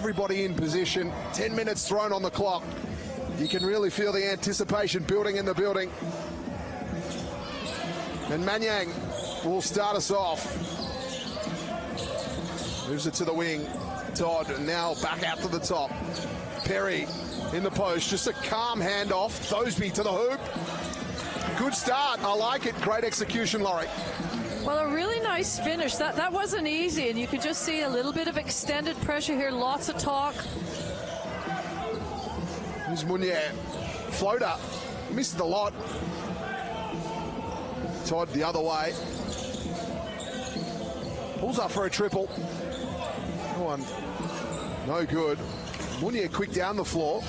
everybody in position. 10 minutes thrown on the clock. You can really feel the anticipation building in the building. And Manyang will start us off. Moves it to the wing. Todd now back out to the top. Perry in the post, just a calm handoff. Thosby to the hoop. Good start, I like it. Great execution, Laurie. Well, a really nice finish. That wasn't easy, and you could just see a little bit of extended pressure here. Lots of talk. Here's Munier. Floater. Missed a lot. Todd the other way. Pulls up for a triple. One. No good. Munier quick down the floor.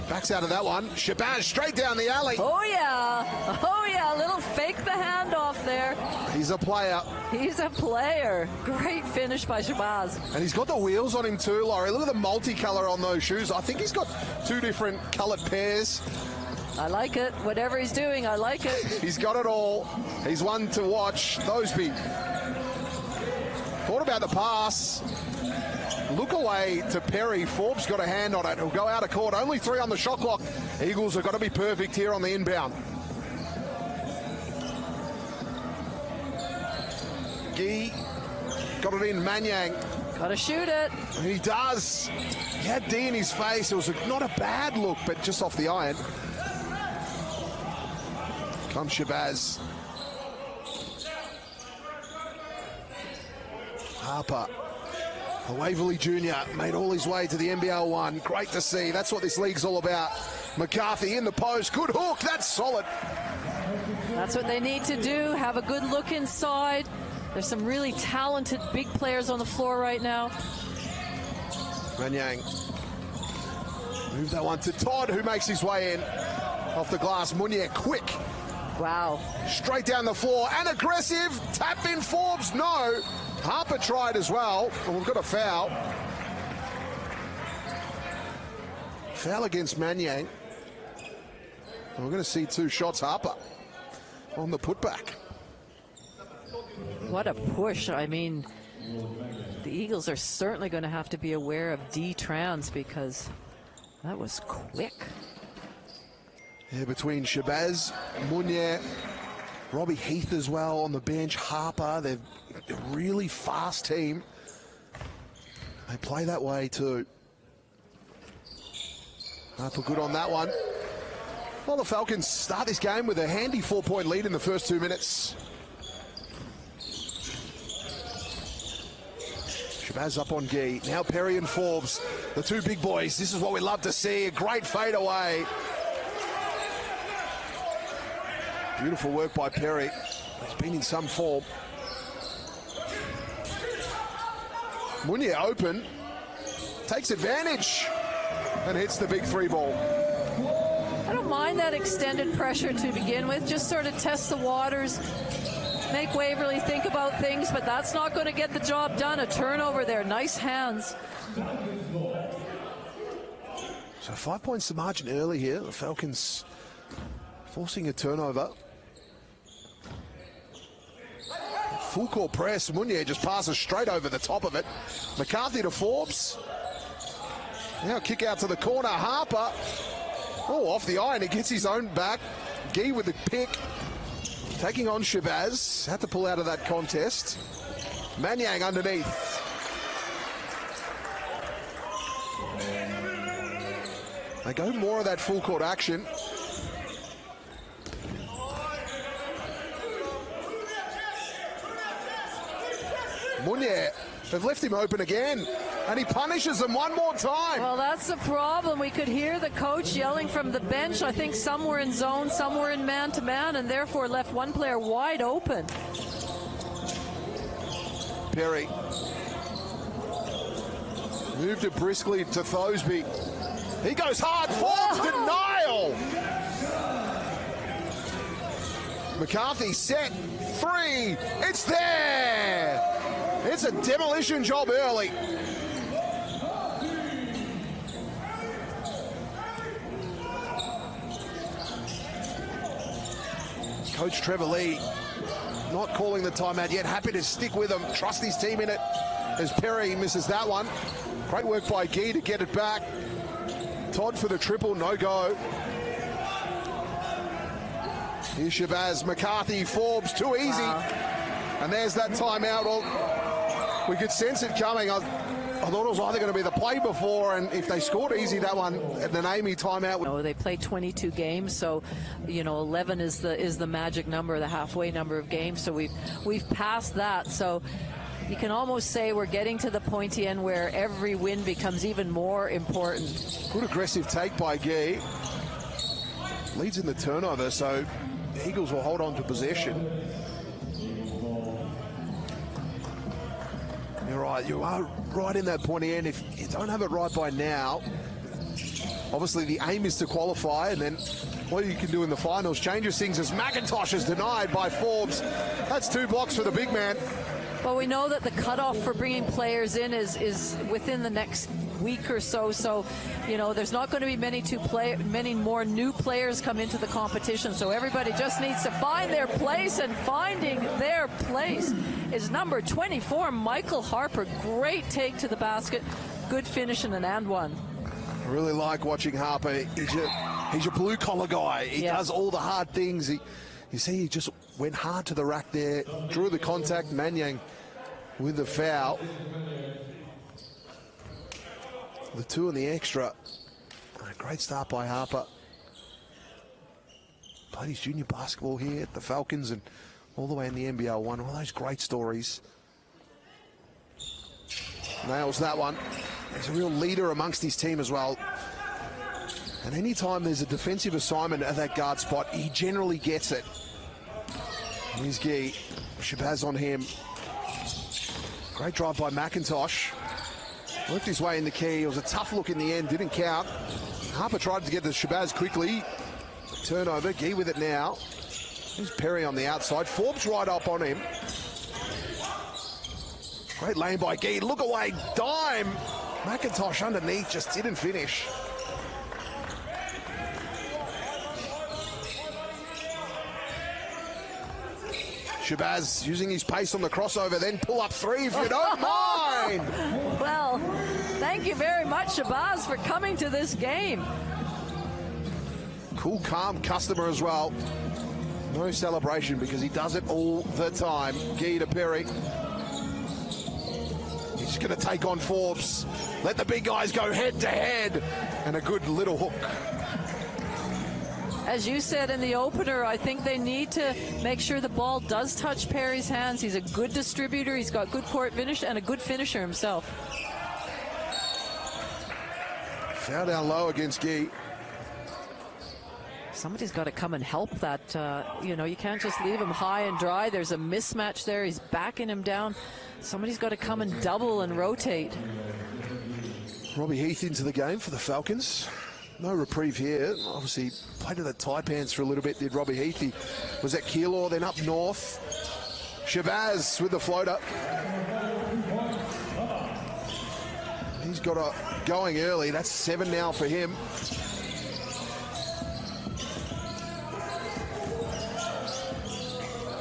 Backs out of that one. Shabazz straight down the alley. Oh, yeah. Oh, yeah. A little fake the handoff there. He's a player. He's a player. Great finish by Shabazz. And he's got the wheels on him too, Laurie. Look at the multicolour on those shoes. I think he's got two different coloured pairs. I like it. Whatever he's doing, I like it. He's got it all. He's one to watch. Thosby. Thought about the pass. Look away to Perry. Forbes got a hand on it. He'll go out of court. Only 3 on the shot clock. Eagles have got to be perfect here on the inbound. Gee got it in. Manyang. Got to shoot it. And he does. He had D in his face. It was not a bad look, but just off the iron. Comes Shabazz. Harper. The Waverley Junior made all his way to the NBL 1. Great to see. That's what this league's all about. McCarthy in the post. Good hook. That's solid. That's what they need to do. Have a good look inside. There's some really talented big players on the floor right now. Manyang. Move that one to Todd, who makes his way in. Off the glass. Munier quick. Wow. Straight down the floor. And aggressive. Tap in Forbes. No. Harper tried as well, and we've got a foul. Foul against Manyang. And we're going to see 2 shots. Harper on the putback. What a push. I mean, the Eagles are certainly going to have to be aware of D-Trans because that was quick. Yeah, between Shabazz, Munier, Robbie Heath as well on the bench, Harper. They're a really fast team. They play that way too. Harper good on that one. Well, the Falcons start this game with a handy 4-point lead in the first 2 minutes. Shabazz up on Gee. Now Perry and Forbes, the 2 big boys. This is what we love to see. A great fade away. Beautiful work by Perry. He's been in some form. Munier open, takes advantage, and hits the big 3 ball. I don't mind that extended pressure to begin with. Just sort of test the waters, make Waverley think about things, but that's not going to get the job done. A turnover there. Nice hands. So 5 points the margin early here. The Falcons forcing a turnover. Full court press. Munier just passes straight over the top of it. McCarthy to Forbes. Now kick out to the corner. Harper. Oh, off the iron. He gets his own back. Gee with the pick. Taking on Shabazz. Had to pull out of that contest. Manyang underneath. They go more of that full court action. Munier, they've left him open again, and he punishes them one more time. Well, that's the problem. We could hear the coach yelling from the bench. I think some were in zone, some were in man-to-man, and therefore left one player wide open. Perry moved it briskly to Thosby. He goes hard. Forbes denial. McCarthy set 3. It's there. It's a demolition job early. Coach Trevor Lee not calling the timeout yet. Happy to stick with him. Trust his team in it as Perry misses that one. Great work by Guy to get it back. Todd for the triple, no go. Here's Shabazz, McCarthy, Forbes, too easy. Wow. And there's that timeout. Well, we could sense it coming. I thought it was either going to be the play before, and if they scored easy, that one, an Amy timeout. No, they play 22 games, so 11 is the magic number, the halfway number of games. So we've passed that. So you can almost say we're getting to the pointy end where every win becomes even more important. Good aggressive take by Guy. Leads in the turnover, so the Eagles will hold on to possession. You're right, you are right in that pointy end. If you don't have it right by now, obviously the aim is to qualify, and then what you can do in the finals changes things, as McIntosh is denied by Forbes. That's 2 blocks for the big man. Well, we know that the cutoff for bringing players in is within the next week or so. So, there's not going to be many more new players come into the competition. So everybody just needs to find their place, and finding their place is number 24, Michael Harper. Great take to the basket. Good finish and an and one. I really like watching Harper. He's your blue-collar guy. He does all the hard things. You see, he just went hard to the rack there, drew the contact. Manyang with the foul. The 2 and the extra. Great start by Harper. Played his junior basketball here at the Falcons and all the way in the NBL. One of those great stories. Nails that one. He's a real leader amongst his team as well. And anytime there's a defensive assignment at that guard spot, he generally gets it. And here's Guy. Shabazz on him. Great drive by McIntosh. Worked his way in the key. It was a tough look in the end, didn't count. Harper tried to get to Shabazz quickly. Turnover, Guy with it now. Here's Perry on the outside. Forbes right up on him. Great lane by Guy. Look away, dime. McIntosh underneath, just didn't finish. Shabazz using his pace on the crossover, then pull up 3 if you don't mind. Well, thank you very much, Shabazz, for coming to this game. Cool, calm customer as well. No celebration because he does it all the time. Guy to Perry. He's going to take on Forbes. Let the big guys go head to head. And a good little hook. As you said in the opener, I think they need to make sure the ball does touch Perry's hands. He's a good distributor. He's got good court finish and a good finisher himself. Foul down low against Guy. Somebody's got to come and help that. You can't just leave him high and dry. There's a mismatch there. He's backing him down. Somebody's got to come and double and rotate. Robbie Heath into the game for the Falcons. No reprieve here. Obviously played at the Taipans for a little bit, did Robbie Heath. He was at Keilor, then up north. Shabazz with the floater. He's got a going early. That's 7 now for him.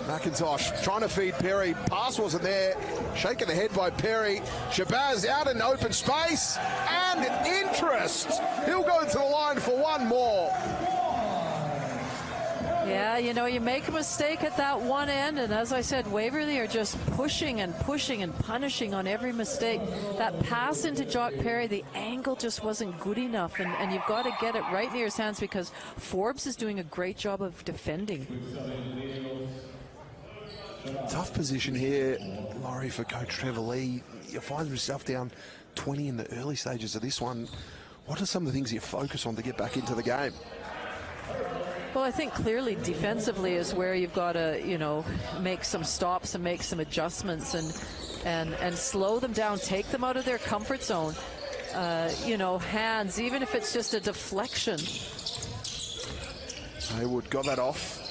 McIntosh trying to feed Perry. Pass wasn't there. Shaken the head by Perry. Shabazz out in open space. And interest. He'll go to the line for one more. Yeah, you make a mistake at that one end, and as I said, Waverley are just pushing and pushing and punishing on every mistake. That pass into Jock Perry, the angle just wasn't good enough, and you've got to get it right near his hands because Forbes is doing a great job of defending. Tough position here, Laurie, for Coach Trevor Lee. You find yourself down 20 in the early stages of this one. What are some of the things you focus on to get back into the game? Well, I think clearly defensively is where you've got to, make some stops and make some adjustments and slow them down, take them out of their comfort zone. Hands, even if it's just a deflection. Haywood got that off.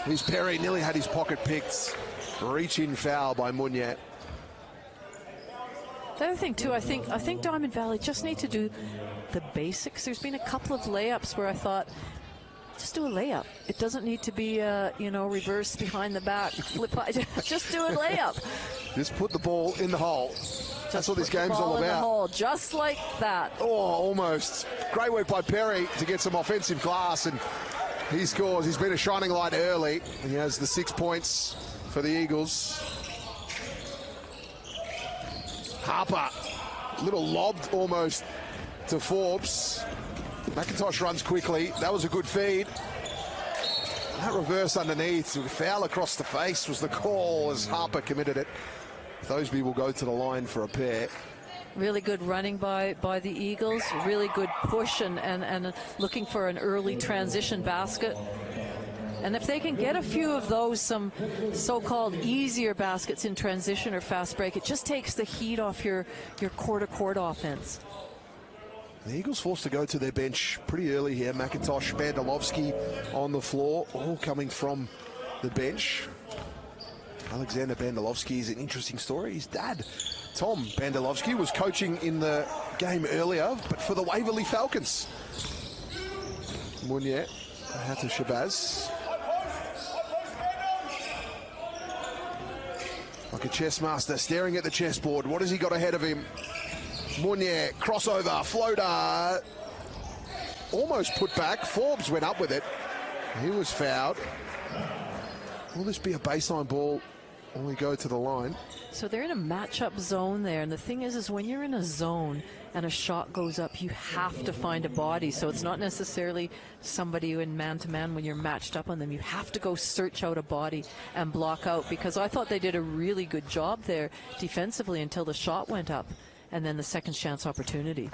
Here's Perry, nearly had his pocket picked. Reach-in foul by Munyat. The other thing, too, I think Diamond Valley just need to do the basics. There's been a couple of layups where I thought, just do a layup. It doesn't need to be, reverse behind the back, flip. Just do a layup. Just put the ball in the hole. That's what this game's all In the about. hole, just like that. Oh, almost. Great work by Perry to get some offensive glass, and he scores. He's been a shining light early. He has the 6 points for the Eagles. Harper, little lobbed almost to Forbes. McIntosh runs quickly. That was a good feed. That reverse underneath, foul across the face was the call as Harper committed it. Thoseby will go to the line for a pair. Really good running by the Eagles. Really good push and looking for an early transition basket. And if they can get a few of those, some so-called easier baskets in transition or fast break, it just takes the heat off your court-to-court offense. The Eagles forced to go to their bench pretty early here. McIntosh, Bandelovsky on the floor, all coming from the bench. Alexander Bandelovsky is an interesting story. His dad, Tom Bandelovsky, was coaching in the game earlier, but for the Waverley Falcons. Mounier, out to Shabazz. Like a chess master staring at the chessboard. What has he got ahead of him? Mounier, crossover, floater. Almost put back. Forbes went up with it. He was fouled. Will this be a baseline ball when we go to the line? So they're in a matchup zone there, and the thing is when you're in a zone and a shot goes up, you have to find a body. So it's not necessarily somebody in man-to-man when you're matched up on them. You have to go search out a body and block out, because I thought they did a really good job there defensively until the shot went up, and then the second chance opportunity.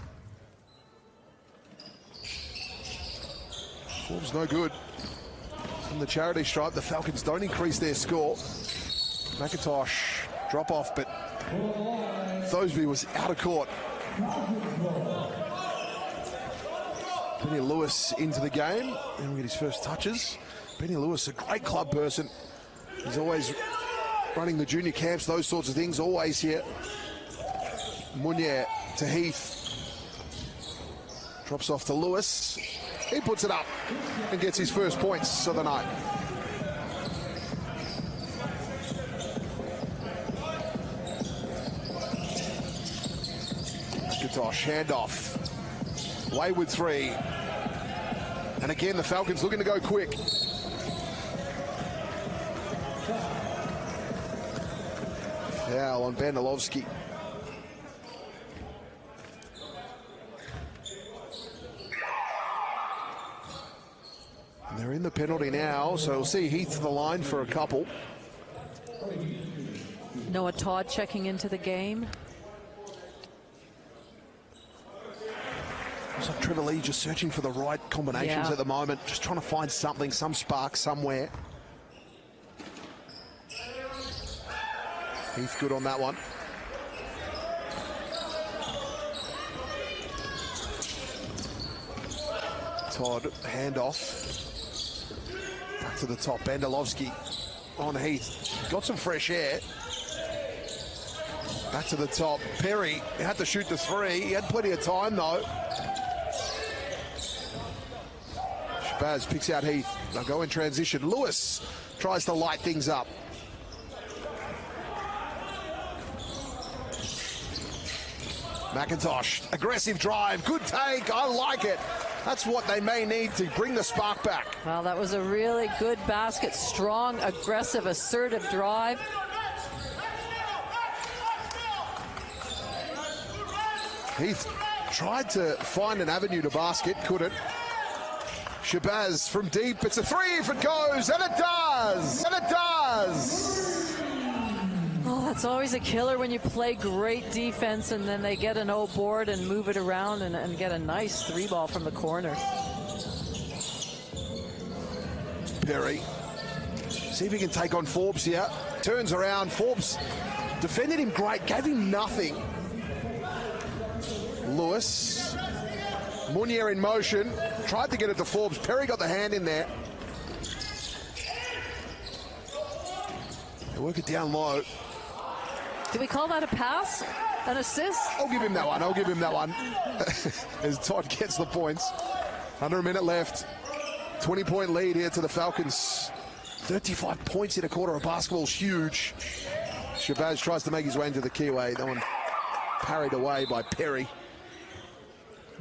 Forbes no good. From the charity stripe, the Falcons don't increase their score. McIntosh drop off, but Thoseby was out of court. Benny Lewis into the game, and we get his first touches. Benny Lewis, a great club person. He's always running the junior camps, those sorts of things, always here. Mounier to Heath. Drops off to Lewis. He puts it up and gets his first points of the night. McIntosh, handoff. Wayward three. And again, the Falcons looking to go quick. Foul on Bandelovsky. And they're in the penalty now, so we'll see Heath to the line for a couple. Noah Todd checking into the game. Looks like Trevor Lee just searching for the right combinations at the moment, just trying to find something, some spark somewhere. Heath good on that one. Todd, handoff. Back to the top, Bandelovsky on Heath. Got some fresh air. Back to the top, Perry had to shoot the three. He had plenty of time though. Shabazz picks out Heath. They'll go in transition. Lewis tries to light things up. McIntosh, aggressive drive, good take, I like it. That's what they may need to bring the spark back. Well, that was a really good basket. Strong, aggressive, assertive drive. Heath tried to find an avenue to basket, couldn't. Shabazz from deep, it's a three if it goes, and it does, and it does. Oh, that's always a killer when you play great defense and then they get an O board and move it around and get a nice three ball from the corner. Perry, see if he can take on Forbes here. Turns around, Forbes defended him great, gave him nothing. Lewis, Mounier in motion, tried to get it to Forbes. Perry got the hand in there. They work it down low. Do we call that a pass? An assist? I'll give him that one. I'll give him that one. As Todd gets the points. Under a minute left. 20-point lead here to the Falcons. 35 points in a quarter of basketball is huge. Shabazz tries to make his way into the keyway. That one parried away by Perry.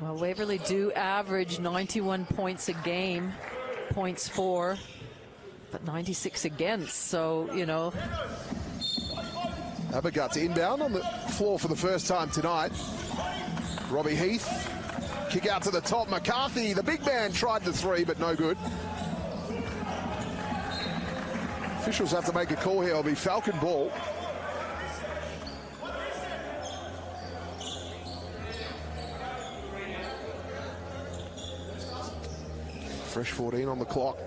Well, Waverley do average 91 points a game, points for, but 96 against. So, you know. Abagut's inbound on the floor for the first time tonight. Robbie Heath, kick out to the top. McCarthy, the big man, tried the three, but no good. Officials have to make a call here. It'll be Falcon ball. Fresh 14 on the clock.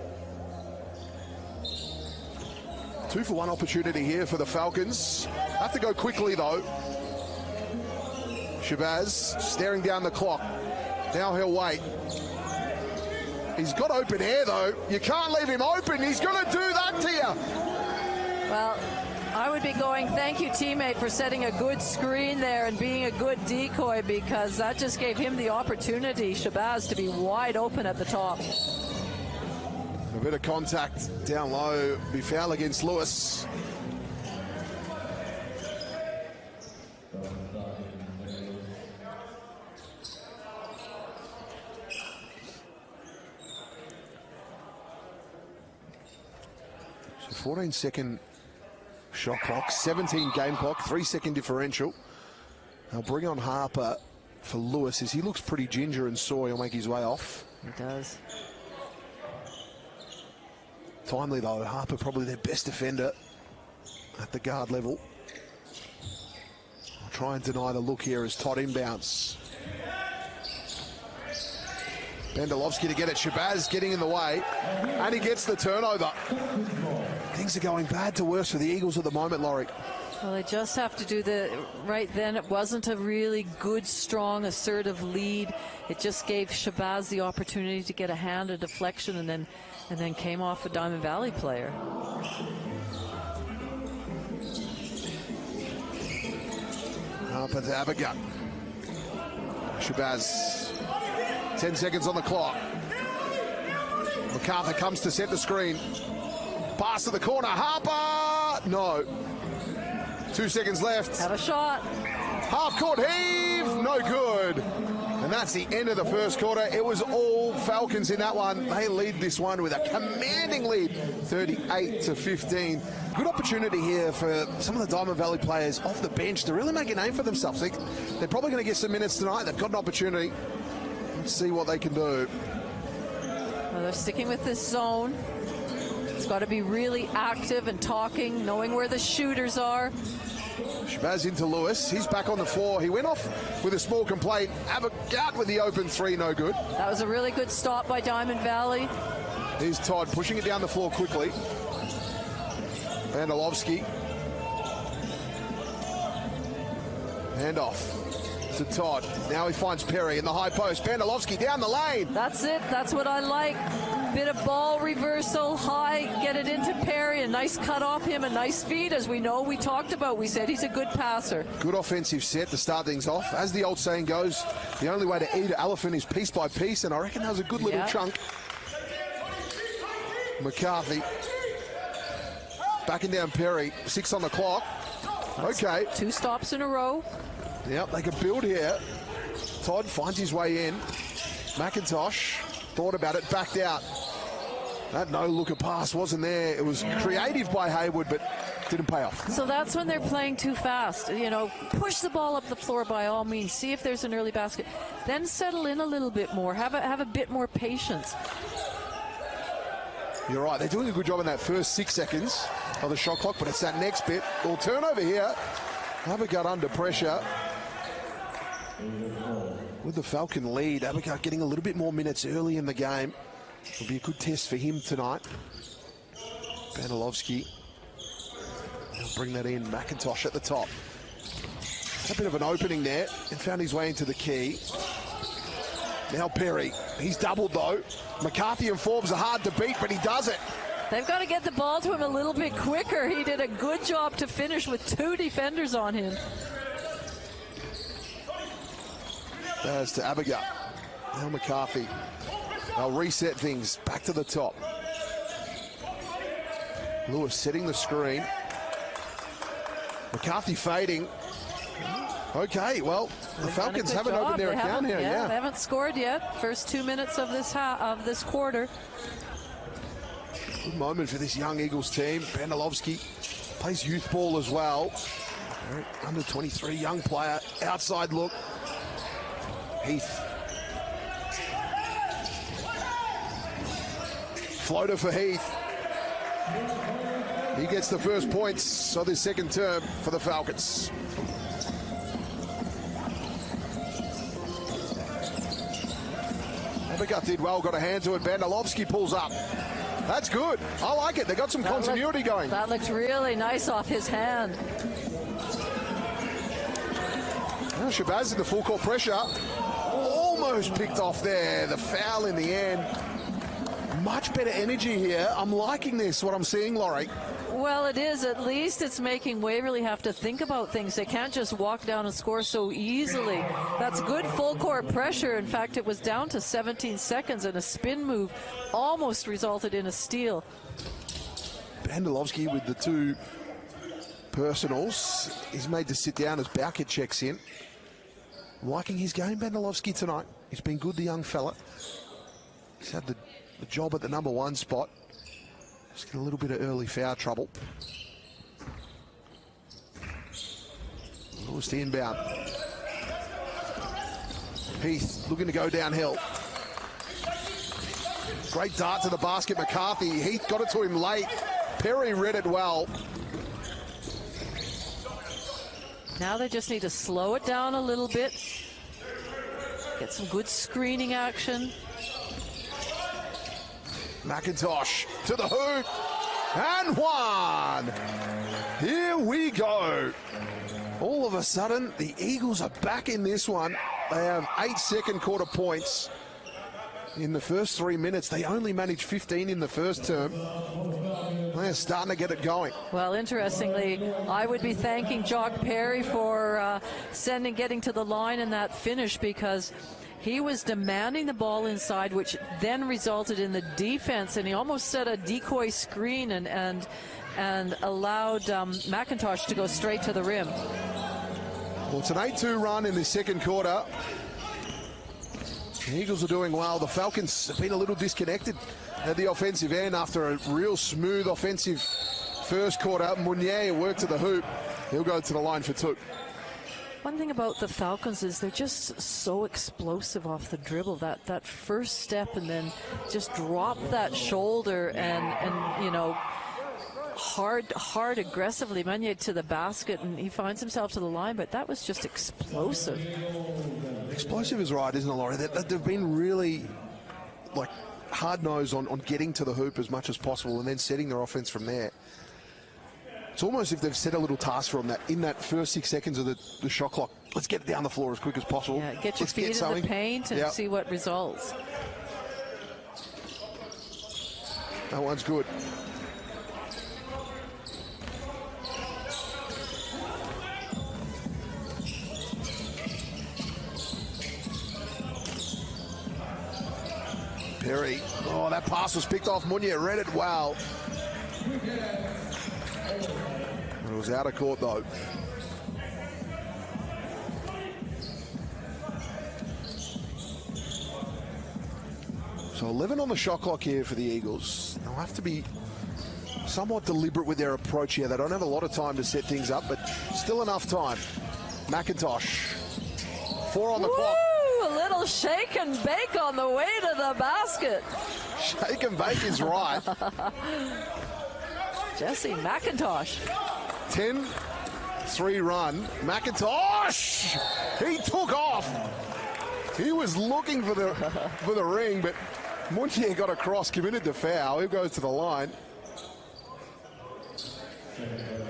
2-for-1 opportunity here for the Falcons. Have to go quickly though. Shabazz staring down the clock. Now he'll wait. He's got open air though. You can't leave him open. He's going to do that to you. Well, I would be going, thank you, teammate, for setting a good screen there and being a good decoy, because that just gave him the opportunity, Shabazz, to be wide open at the top. A bit of contact down low, be foul against Lewis. So 14-second shot clock, 17 game clock, 3-second differential. They'll bring on Harper for Lewis as he looks pretty ginger and sore. He'll make his way off. He does. Timely though, Harper probably their best defender at the guard level. I'll try and deny the look here as Todd inbounds. Bendelovsky to get it, Shabazz getting in the way, and he gets the turnover. Things are going bad to worse for the Eagles at the moment, Laurie. Well, they just have to do the right then. It wasn't a really good, strong, assertive lead. It just gave Shabazz the opportunity to get a hand, a deflection, and then came off a Diamond Valley player. Harper to Abigail. Shabazz, 10 seconds on the clock. MacArthur comes to set the screen. Pass to the corner, Harper, no. 2 seconds left. Have a shot. Half-court heave, no good. And that's the end of the first quarter. It was all Falcons in that one. They lead this one with a commanding lead, 38-15. Good opportunity here for some of the Diamond Valley players off the bench to really make a name for themselves. They're probably going to get some minutes tonight. They've got an opportunity. Let's see what they can do. Well, they're sticking with this zone. It's got to be really active and talking, knowing where the shooters are. Shabazz into Lewis. He's back on the floor. He went off with a small complaint. Abigail with the open three, no good. That was a really good stop by Diamond Valley. Here's Todd pushing it down the floor quickly. Vandelovsky. Hand off to Todd. Now he finds Perry in the high post. Vandelovsky down the lane. That's it. That's what I like. Bit of ball reversal, high, get it into Perry. A nice cut off him, a nice feed, as we know. We talked about. We said he's a good passer. Good offensive set to start things off. As the old saying goes, the only way to eat an elephant is piece by piece, and I reckon that was a good little chunk. McCarthy backing down Perry. 6 on the clock. Okay. 2 stops in a row. Yep, they can build here. Todd finds his way in. McIntosh thought about it, backed out. That no-looker pass wasn't there. It was creative by Hayward, but didn't pay off. So that's when they're playing too fast. You know, push the ball up the floor by all means. See if there's an early basket. Then settle in a little bit more. Have a bit more patience. You're right. They're doing a good job in that first 6 seconds of the shot clock, but it's that next bit. Well, turnover here. Abigail under pressure. With the Falcon lead, Abigail getting a little bit more minutes early in the game. It'll be a good test for him tonight. Vandelovsky. He'll bring that in. McIntosh at the top. A bit of an opening there and found his way into the key. Now Perry. He's doubled though. McCarthy and Forbes are hard to beat, but he does it. They've got to get the ball to him a little bit quicker. He did a good job to finish with 2 defenders on him. As to Abigail. Now McCarthy. They'll reset things back to the top. Lewis setting the screen. McCarthy fading. Okay, well, the Falcons haven't opened their account here. Yeah, they haven't scored yet. First 2 minutes of this quarter. Good moment for this young Eagles team. Bandelovsky plays youth ball as well. Under 23 young player. Outside look. Heath. Floater for Heath. He gets the first points of this second term for the Falcons. Abigath did well, got a hand to it. Bandelovsky pulls up. That's good. I like it. They got some continuity going. That looked really nice off his hand. Now Shabazz in the full court pressure. Almost picked off there. The foul in the end. Much better energy here. I'm liking this, what I'm seeing, Laurie. Well, it is. At least it's making Waverley have to think about things. They can't just walk down and score so easily. That's good full court pressure. In fact, it was down to 17 seconds, and a spin move almost resulted in a steal. Bandelovsky with the two personals. He's made to sit down as Bowkett checks in. Liking his game, Bandelovsky, tonight. He's been good, the young fella. He's had the job at the number one spot. Just get a little bit of early foul trouble. Lewis the inbound. Heath looking to go downhill. Great dart to the basket, McCarthy. Heath got it to him late. Perry read it well. Now they just need to slow it down a little bit. Get some good screening action. McIntosh to the hoop, and one. Here we go. All of a sudden, the Eagles are back in this one. They have 8 second quarter points in the first 3 minutes. They only managed 15 in the first term. They're starting to get it going. Well, interestingly, I would be thanking Jock Perry for getting to the line in that finish, because he was demanding the ball inside, which then resulted in the defense, and he almost set a decoy screen and allowed McIntosh to go straight to the rim. Well, it's an 8-2 run in the second quarter. The Eagles are doing well. The Falcons have been a little disconnected at the offensive end after a real smooth offensive first quarter. Mounier worked to the hoop. He'll go to the line for two. One thing about the Falcons is they're just so explosive off the dribble. That first step, and then just drop that shoulder and you know, hard aggressively. Meunier to the basket, and he finds himself to the line, but that was just explosive. Explosive is right, isn't it, Laurie? They've been really like hard-nosed on getting to the hoop as much as possible and then setting their offense from there. It's almost if they've set a little task for them that in that first 6 seconds of the shot clock, let's get it down the floor as quick as possible. Yeah, get your feet in the paint and see what results. That one's good. Perry. Oh, that pass was picked off. Mounier read it well. It was out of court, though. So 11 on the shot clock here for the Eagles. They'll have to be somewhat deliberate with their approach here. They don't have a lot of time to set things up, but still enough time. McIntosh. 4 on the clock. A little shake and bake on the way to the basket. Shake and bake is right. Jesse McIntosh. 10-3 run. McIntosh! He took off. He was looking for the ring, but Mounier got across, committed the foul. He goes to the line.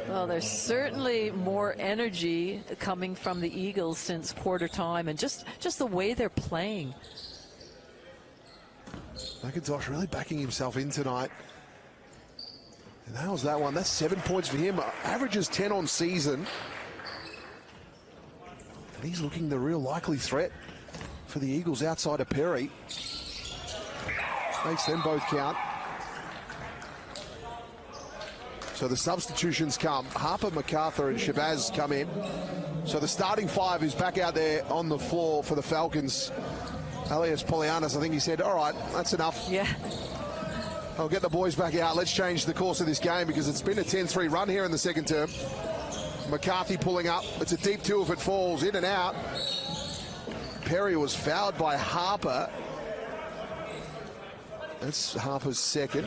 Well, there's certainly more energy coming from the Eagles since quarter time, and just the way they're playing. McIntosh really backing himself in tonight. And how's that one? That's 7 points for him. Averages 10 on season. And he's looking the real likely threat for the Eagles outside of Perry. Makes them both count. So the substitutions come. Harper, MacArthur and Shabazz come in. So the starting five is back out there on the floor for the Falcons. Elias Polianis, I think he said, all right, that's enough. Yeah. I'll get the boys back out. Let's change the course of this game because it's been a 10-3 run here in the second term. McCarthy pulling up. It's a deep two if it falls. In and out. Perry was fouled by Harper. That's Harper's second.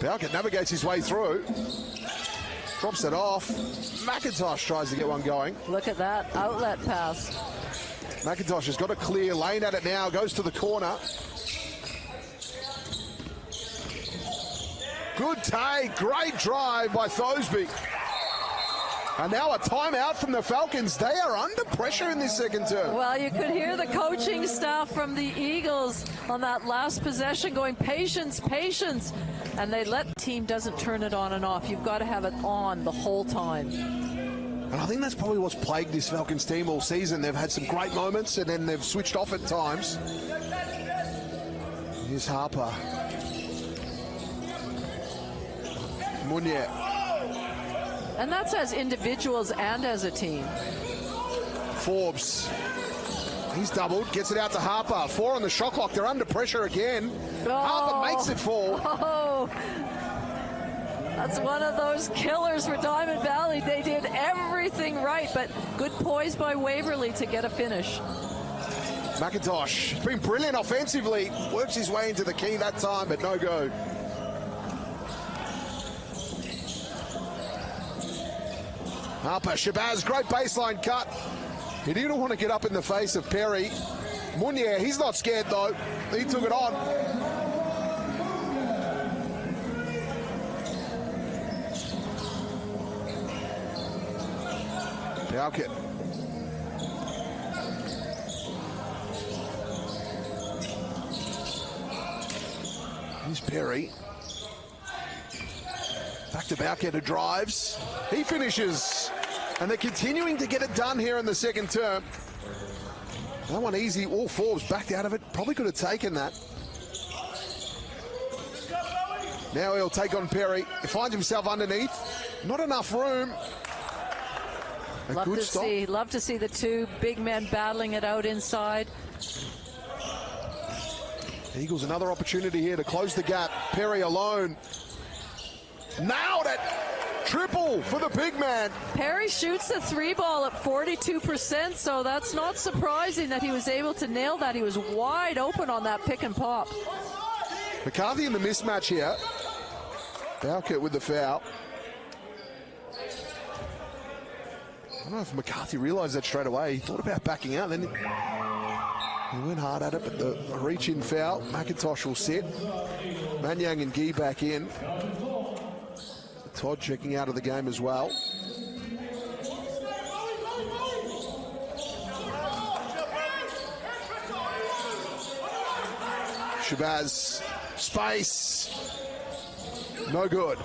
Falcon navigates his way through. Drops it off. McIntosh tries to get one going. Look at that outlet pass. McIntosh has got a clear lane at it now. Goes to the corner. Good take. Great drive by Thosby. And now a timeout from the Falcons. They are under pressure in this second term. Well, you could hear the coaching staff from the Eagles on that last possession going, patience, patience. And they let the team doesn't turn it on and off. You've got to have it on the whole time. And I think that's probably what's plagued this Falcons team all season. They've had some great moments and then they've switched off at times. Here's Harper. Munier. And that's as individuals and as a team. Forbes. He's doubled, gets it out to Harper. 4 on the shot clock. They're under pressure again. Oh. Harper makes it fall. Oh. That's one of those killers for Diamond Valley. They did everything right, but good poise by Waverley to get a finish. McIntosh has been brilliant offensively. Works his way into the key that time, but no go. Harper, Shabazz, great baseline cut. He didn't want to get up in the face of Perry. Munier, he's not scared though. He took it on. Falcon. Here's Perry. Back to Bowcatter drives. He finishes. And they're continuing to get it done here in the second term. That one easy. All Forbes backed out of it. Probably could have taken that. Now he'll take on Perry. He finds himself underneath. Not enough room. Love to see the two big men battling it out inside. Eagles another opportunity here to close the gap. Perry alone. Nailed it. Triple for the big man. Perry shoots the 3-ball at 42%, so that's not surprising that he was able to nail that. He was wide open on that pick and pop. McCarthy in the mismatch here. Bowcatter with the foul. I don't know if McCarthy realised that straight away. He thought about backing out, then he went hard at it, but the reach-in foul. McIntosh will sit. Manyang and Gee back in. Todd checking out of the game as well. Shabazz, space, no good.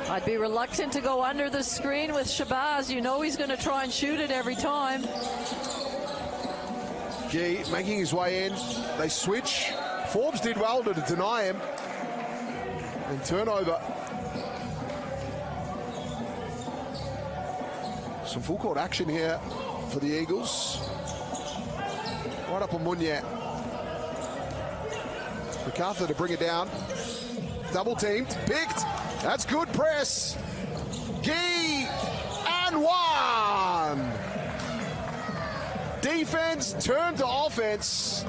I'd be reluctant to go under the screen with Shabazz. You know he's going to try and shoot it every time. Gee making his way in. They switch. Forbes did well to deny him. And turnover. Some full court action here for the Eagles. Right up on Munier. MacArthur to bring it down. Double teamed, picked. That's good press. Gee and one. Defense turned to offense.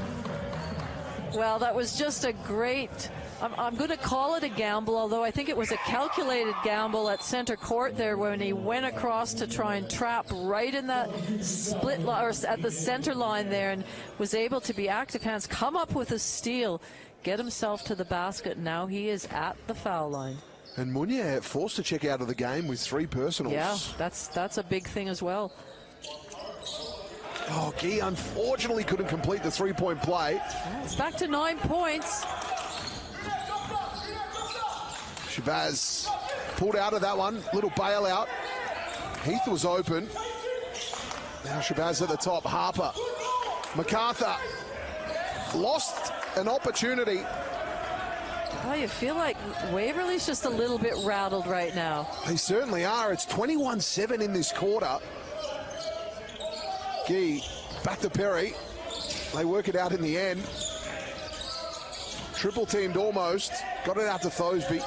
Well, that was just a great, I'm going to call it a gamble, although I think it was a calculated gamble at center court there when he went across to try and trap right in that split line, or at the center line there, and was able to be active hands, come up with a steal, get himself to the basket. Now he is at the foul line. And Munier forced to check out of the game with 3 personals. Yeah, that's a big thing as well. Oh, Gee unfortunately couldn't complete the 3-point play. It's back to 9 points. Shabazz pulled out of that one. Little bailout. Heath was open. Now Shabazz at the top. Harper. MacArthur lost an opportunity. Oh, you feel like Waverley's just a little bit rattled right now. They certainly are. It's 21-7 in this quarter. Gee, back to Perry. They work it out in the end. Triple teamed almost. Got it out to Thosby.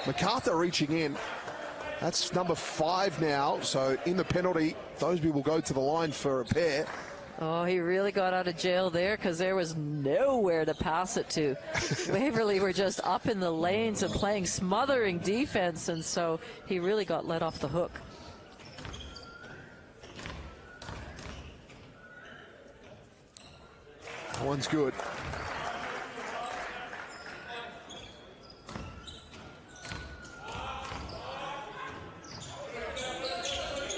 MacArthur reaching in. That's number 5 now. So in the penalty, Thosby will go to the line for a pair. Oh, he really got out of jail there because there was nowhere to pass it to. Waverley were just up in the lanes and playing smothering defense, and so he really got let off the hook. That one's good.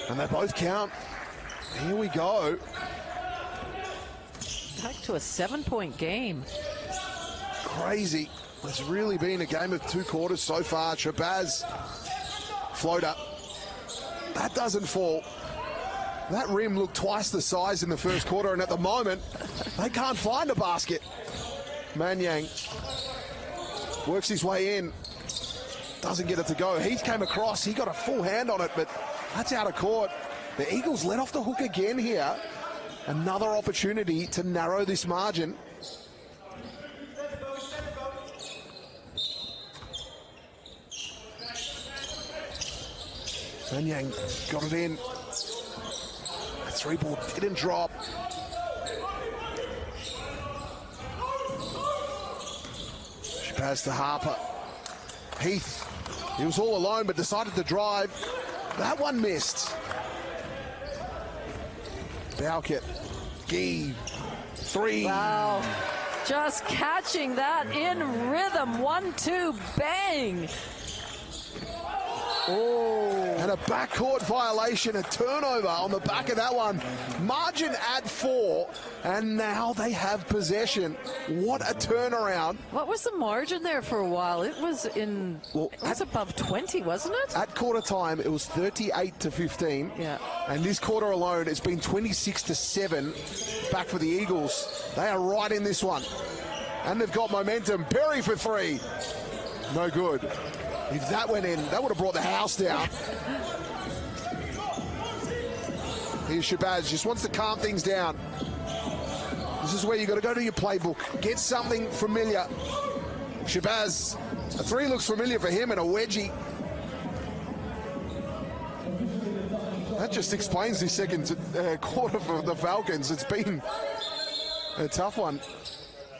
And they both count. Here we go. Back to a 7-point game. Crazy. It's really been a game of 2 quarters so far. Shabazz, floater. That doesn't fall. That rim looked twice the size in the first quarter, and at the moment, they can't find a basket. Manyang works his way in. Doesn't get it to go. Heath came across. He got a full hand on it, but that's out of court. The Eagles let off the hook again here. Another opportunity to narrow this margin. Manyang got it in. The 3-ball didn't drop. She passed to Harper. Heath, he was all alone but decided to drive. That one missed. Bowkett, Gee, 3. Wow, just catching that in rhythm. 1-2, bang. Oh. And a backcourt violation, a turnover on the back of that one. Margin at 4, and now they have possession. What a turnaround. What was the margin there for a while? It was in, well, it was above 20, wasn't it? At quarter time, it was 38-15. Yeah. And this quarter alone, it's been 26-7 back for the Eagles. They are right in this one. And they've got momentum. Perry for 3. No good. If that went in, that would have brought the house down. Here's Shabazz, just wants to calm things down. This is where you got to go to your playbook. Get something familiar. Shabazz, a 3 looks familiar for him, and a wedgie. That just explains the second quarter for the Falcons. It's been a tough one.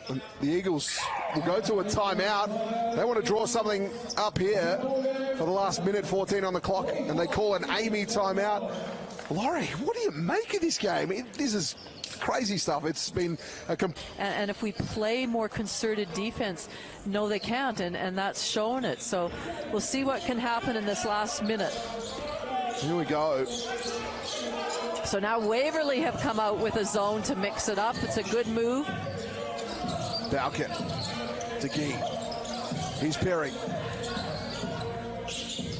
And the Eagles will go to a timeout. They want to draw something up here for the last minute 14 on the clock, and they call an Amy timeout. Laurie, what do you make of this game? This is crazy stuff. It's been a... And if we play more concerted defense, no, they can't, and that's shown it. So we'll see what can happen in this last minute. Here we go. So now Waverley have come out with a zone to mix it up. It's a good move. Bowkett to Gee. He's Perry.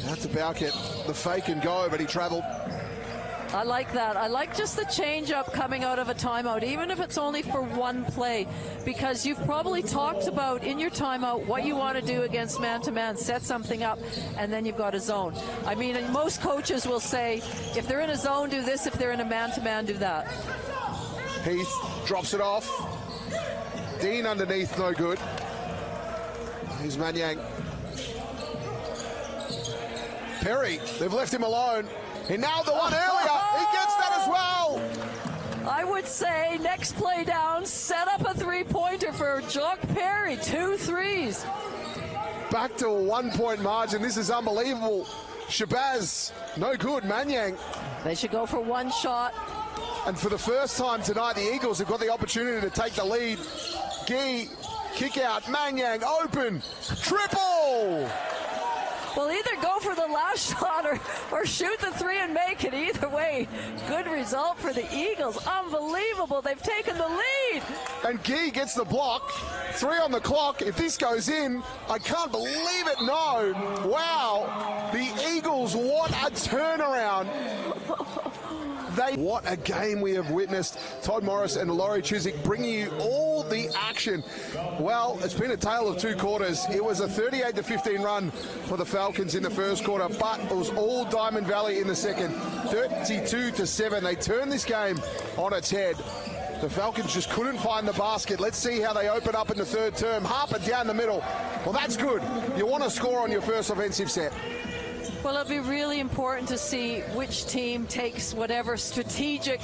That's to Bowkett. The fake and go, but he travelled. I like that. I like just the change-up coming out of a timeout, even if it's only for one play, because you've probably talked about in your timeout what you want to do against man-to-man, set something up, and then you've got a zone. I mean, most coaches will say, if they're in a zone, do this. If they're in a man-to-man, do that. Heath drops it off. Dean underneath, no good. Here's Manyang. Perry, they've left him alone. He nailed the one earlier. He gets that as well. I would say next play down, set up a 3-pointer for Jock Perry. 2 threes. Back to a 1-point margin. This is unbelievable. Shabazz, no good. Manyang. They should go for one shot. And for the first time tonight, the Eagles have got the opportunity to take the lead. Gee, kick out. Manyang, open. Triple. Well, either go for the last shot or shoot the 3 and make it. Either way, good result for the Eagles. Unbelievable. They've taken the lead. and Gee gets the block. 3 on the clock. If this goes in, I can't believe it. No. Wow. The Eagles, what a turnaround. What a game we have witnessed. Todd Morris and Laurie Chiswick bringing you all the action. Well, it's been a tale of 2 quarters. It was a 38-15 run for the Falcons in the first quarter, but it was all Diamond Valley in the second. 32-7. They turned this game on its head. The Falcons just couldn't find the basket. Let's see how they open up in the third term. Harper down the middle. Well, that's good. You want to score on your first offensive set. Well, it'll be really important to see which team takes whatever strategic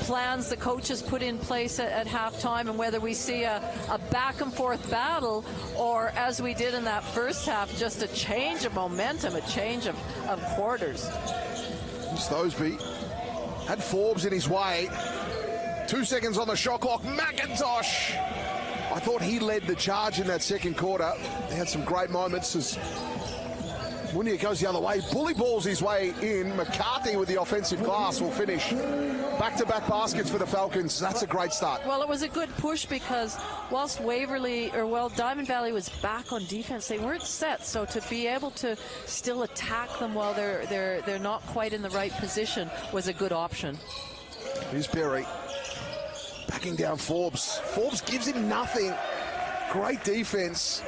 plans the coaches put in place at halftime, and whether we see a back and forth battle, or as we did in that first half, just a change of momentum, a change of quarters. Thoseby had Forbes in his way. 2 seconds on the shot clock. McIntosh, I thought he led the charge in that second quarter. He had some great moments as Munier goes the other way, bully balls his way in. McCarthy with the offensive glass will finish. Back-to-back baskets for the Falcons. That's a great start. Well, it was a good push because whilst Diamond Valley was back on defense, they weren't set. So to be able to still attack them while they're not quite in the right position was a good option. Here's Perry. Backing down Forbes. Forbes gives him nothing. Great defense.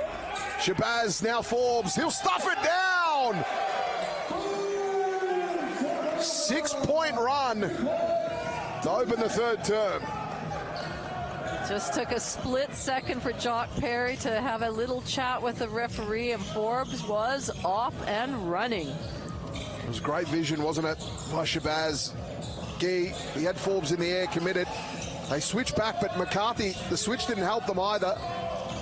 Shabazz, now Forbes. He'll stuff it down. 6-point run to open the third term. Just took a split second for Jock Perry to have a little chat with the referee, and Forbes was off and running. It was great vision, wasn't it, by Shabazz. Gee, he had Forbes in the air, committed. They switched back, but McCarthy, the switch didn't help them either.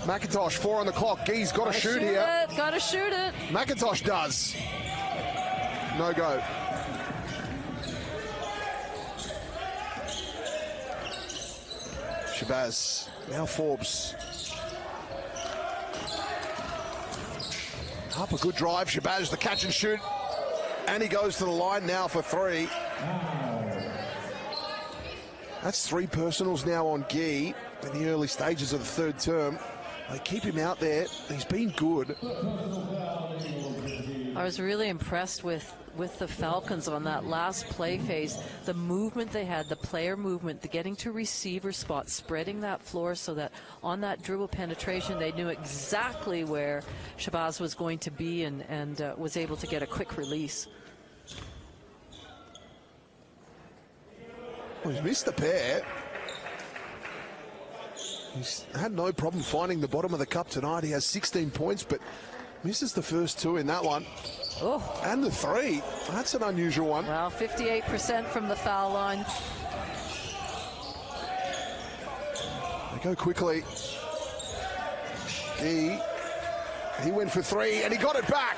McIntosh, 4 on the clock. Gee's got to shoot here. Got to shoot it. McIntosh does. No go. Shabazz, now Forbes. Up a good drive. Shabazz, the catch and shoot. And he goes to the line now for 3. That's 3 personals now on Gee in the early stages of the third term. They keep him out there. He's been good. I was really impressed with the Falcons on that last play phase. The movement they had, the player movement, the getting to receiver spots, spreading that floor so that on that dribble penetration, they knew exactly where Shabazz was going to be and was able to get a quick release. Well, he's missed the pair. He's had no problem finding the bottom of the cup tonight. He has 16 points, but misses the first 2 in that one. Oh. And the 3. That's an unusual one. Well, 58% from the foul line. They go quickly. He went for 3, and he got it back.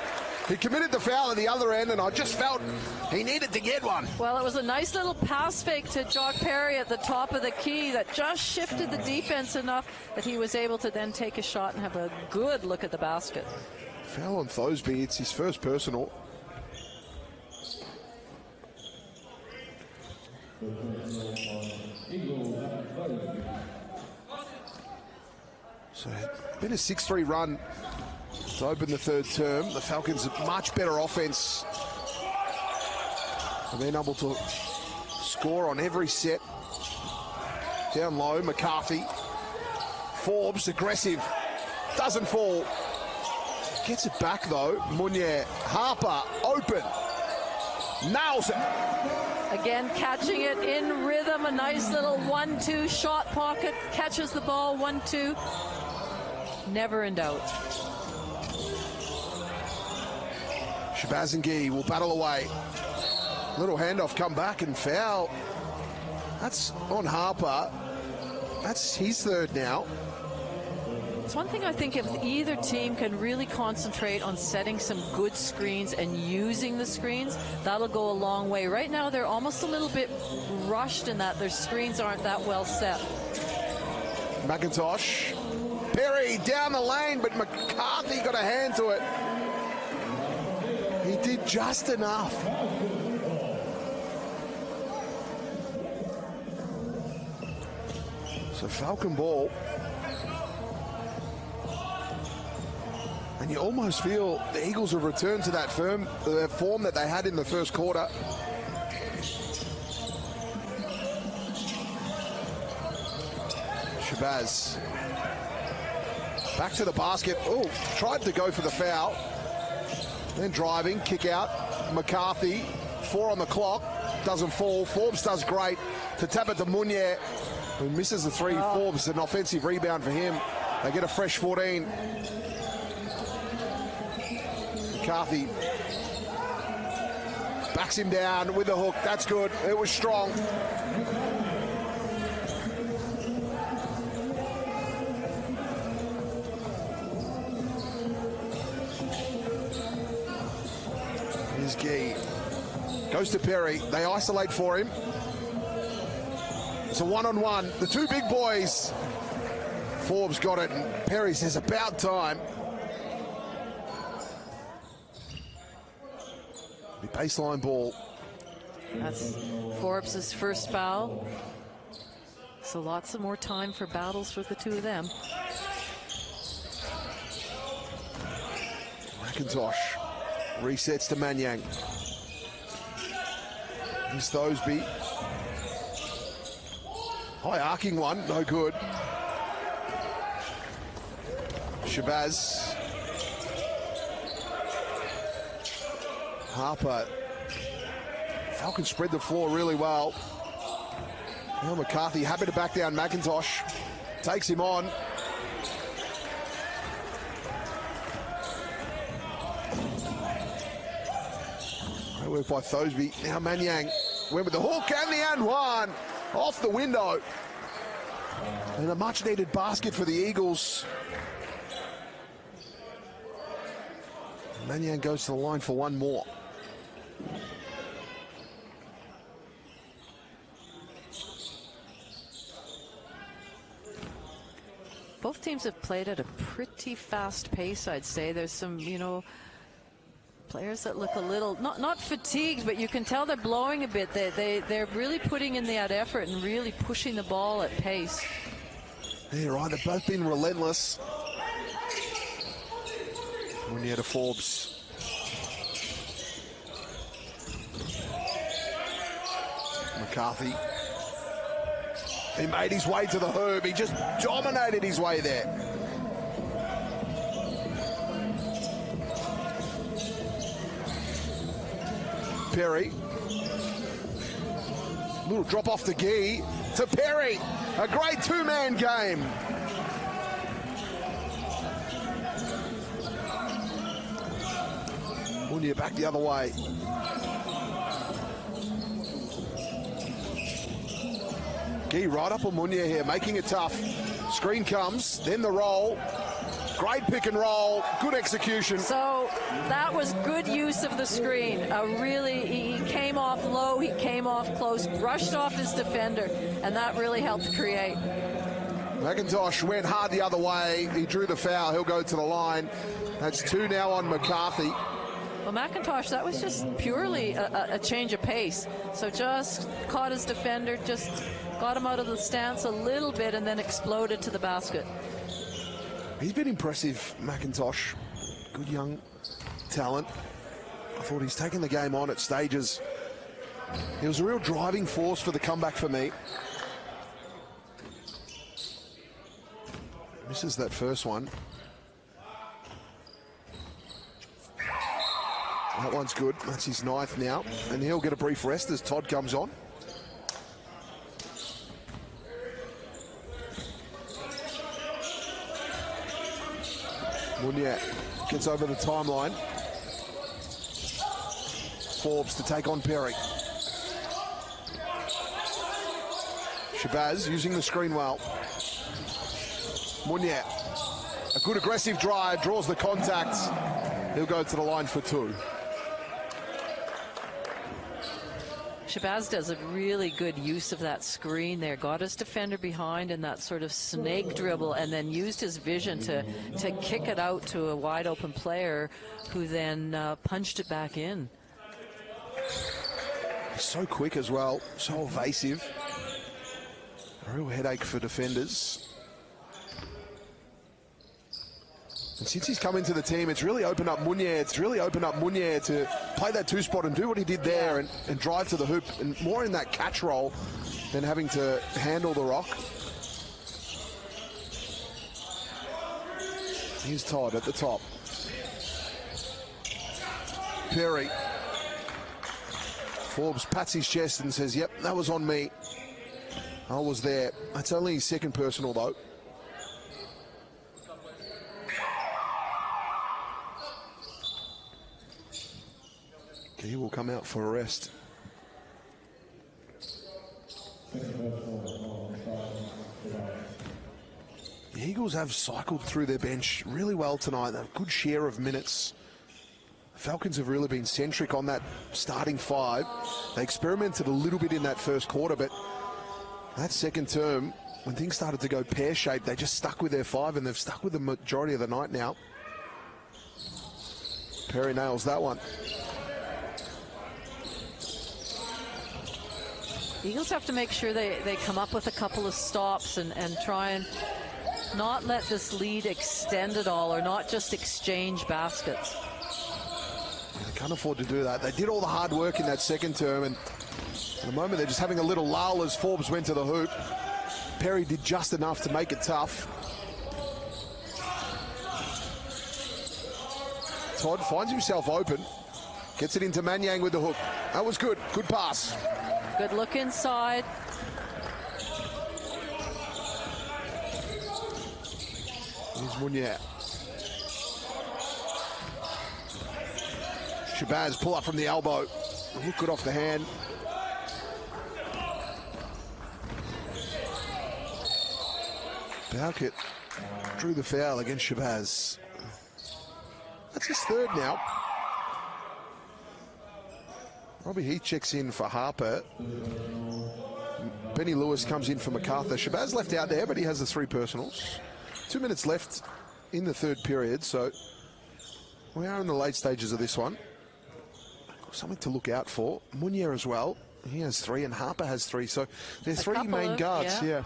He committed the foul at the other end, and I just felt he needed to get one. Well, it was a nice little pass fake to Jock Perry at the top of the key that just shifted the defense enough that he was able to then take a shot and have a good look at the basket. Foul on Thoseby. It's his first personal. So, been a 6-3 run to open the third term. The Falcons have much better offense. And been able to score on every set. Down low, McCarthy. Forbes, aggressive. Doesn't fall. Gets it back though. Munier. Harper, open. Nails it. Again, catching it in rhythm. A nice little 1-2 shot pocket. Catches the ball, 1-2. Never in doubt. Shabazz and Gee will battle away. Little handoff, come back and foul. That's on Harper. That's his third now. It's one thing I think if either team can really concentrate on setting some good screens and using the screens, that'll go a long way. Right now, they're almost a little bit rushed in that their screens aren't that well set. McIntosh. Perry down the lane, but McCarthy got a hand to it. He did just enough. So Falcon ball. And you almost feel the Eagles have returned to that form that they had in the first quarter. Shabazz. Back to the basket. Oh, tried to go for the foul. Then driving, kick out. McCarthy, 4 on the clock. Doesn't fall. Forbes does great to tap it to Munier, who misses the three. Forbes, an offensive rebound for him. They get a fresh 14. McCarthy backs him down with the hook. That's good. It was strong. Here's Gee. Goes to Perry. They isolate for him. It's a one-on-one. The two big boys. Forbes got it, and Perry says about time. The baseline ball. That's Forbes' first foul. So lots of more time for battles for the two of them. McIntosh resets to Manyang. Here's Thosby. High arcing one, no good. Shabazz. Harper. Falcons spread the floor really well. Now McCarthy happy to back down McIntosh. Takes him on. Great work by Thosby. Now Manyang went with the hook and the and one. Off the window. And a much needed basket for the Eagles. Manyang goes to the line for one more. Both teams have played at a pretty fast pace, I'd say. There's some, players that look a little, not fatigued, but you can tell they're blowing a bit. They're really putting in that effort and really pushing the ball at pace. Yeah, right. They've both been relentless. Munier to Forbes. McCarthy. He made his way to the hoop. He just dominated his way there. Perry. Little drop off the Gee to Perry. A great two-man game. Munier back the other way. Gee right up on Munier here, making it tough. Screen comes, then the roll. Great pick and roll, good execution. So that was good use of the screen. He came off low, he came off close, brushed off his defender, and that really helped create. McIntosh went hard the other way. He drew the foul. He'll go to the line. That's 2 now on McCarthy. Well, McIntosh, that was just purely a change of pace. So just caught his defender, just got him out of the stance a little bit, and then exploded to the basket. He's been impressive, McIntosh. Good young talent. I thought he's taken the game on at stages. He was a real driving force for the comeback for me. Misses that first one. That one's good. That's his 9th now. And he'll get a brief rest as Todd comes on. Munier gets over the timeline. Forbes to take on Perry. Shabazz using the screen well. Munier, a good aggressive drive, draws the contact. He'll go to the line for 2. Shabazz does a really good use of that screen there. Got his defender behind in that sort of snake dribble, and then used his vision to kick it out to a wide open player who then punched it back in. So quick as well, so evasive. A real headache for defenders. And since he's come into the team, it's really opened up Munier. It's really opened up Munier to play that two-spot and do what he did there and drive to the hoop, and more in that catch role than having to handle the rock. Here's Todd at the top. Perry. Forbes pats his chest and says, yep, that was on me. I was there. That's only his second personal, though. He will come out for a rest. The Eagles have cycled through their bench really well tonight. They have a good share of minutes. The Falcons have really been centric on that starting five. They experimented a little bit in that first quarter, but that second term, when things started to go pear-shaped, they just stuck with their five, and they've stuck with the majority of the night now. Perry nails that one. Eagles have to make sure they come up with a couple of stops and try and not let this lead extend at all, or not just exchange baskets. They can't afford to do that. They did all the hard work in that second term, and at the moment they're just having a little lull as Forbes went to the hoop. Perry did just enough to make it tough. Todd finds himself open, gets it into Manyang with the hook. That was good. Good pass. Good look inside. Here's Munier. Shabazz pull up from the elbow. Look good off the hand. Bowkett drew the foul against Shabazz. That's his third now. Robbie Heath checks in for Harper. Benny Lewis comes in for MacArthur. Shabazz left out there, but he has the three personals. 2 minutes left in the third period, so we are in the late stages of this one. Something to look out for. Munier as well. He has three, and Harper has three, so they're three main guards. Yeah.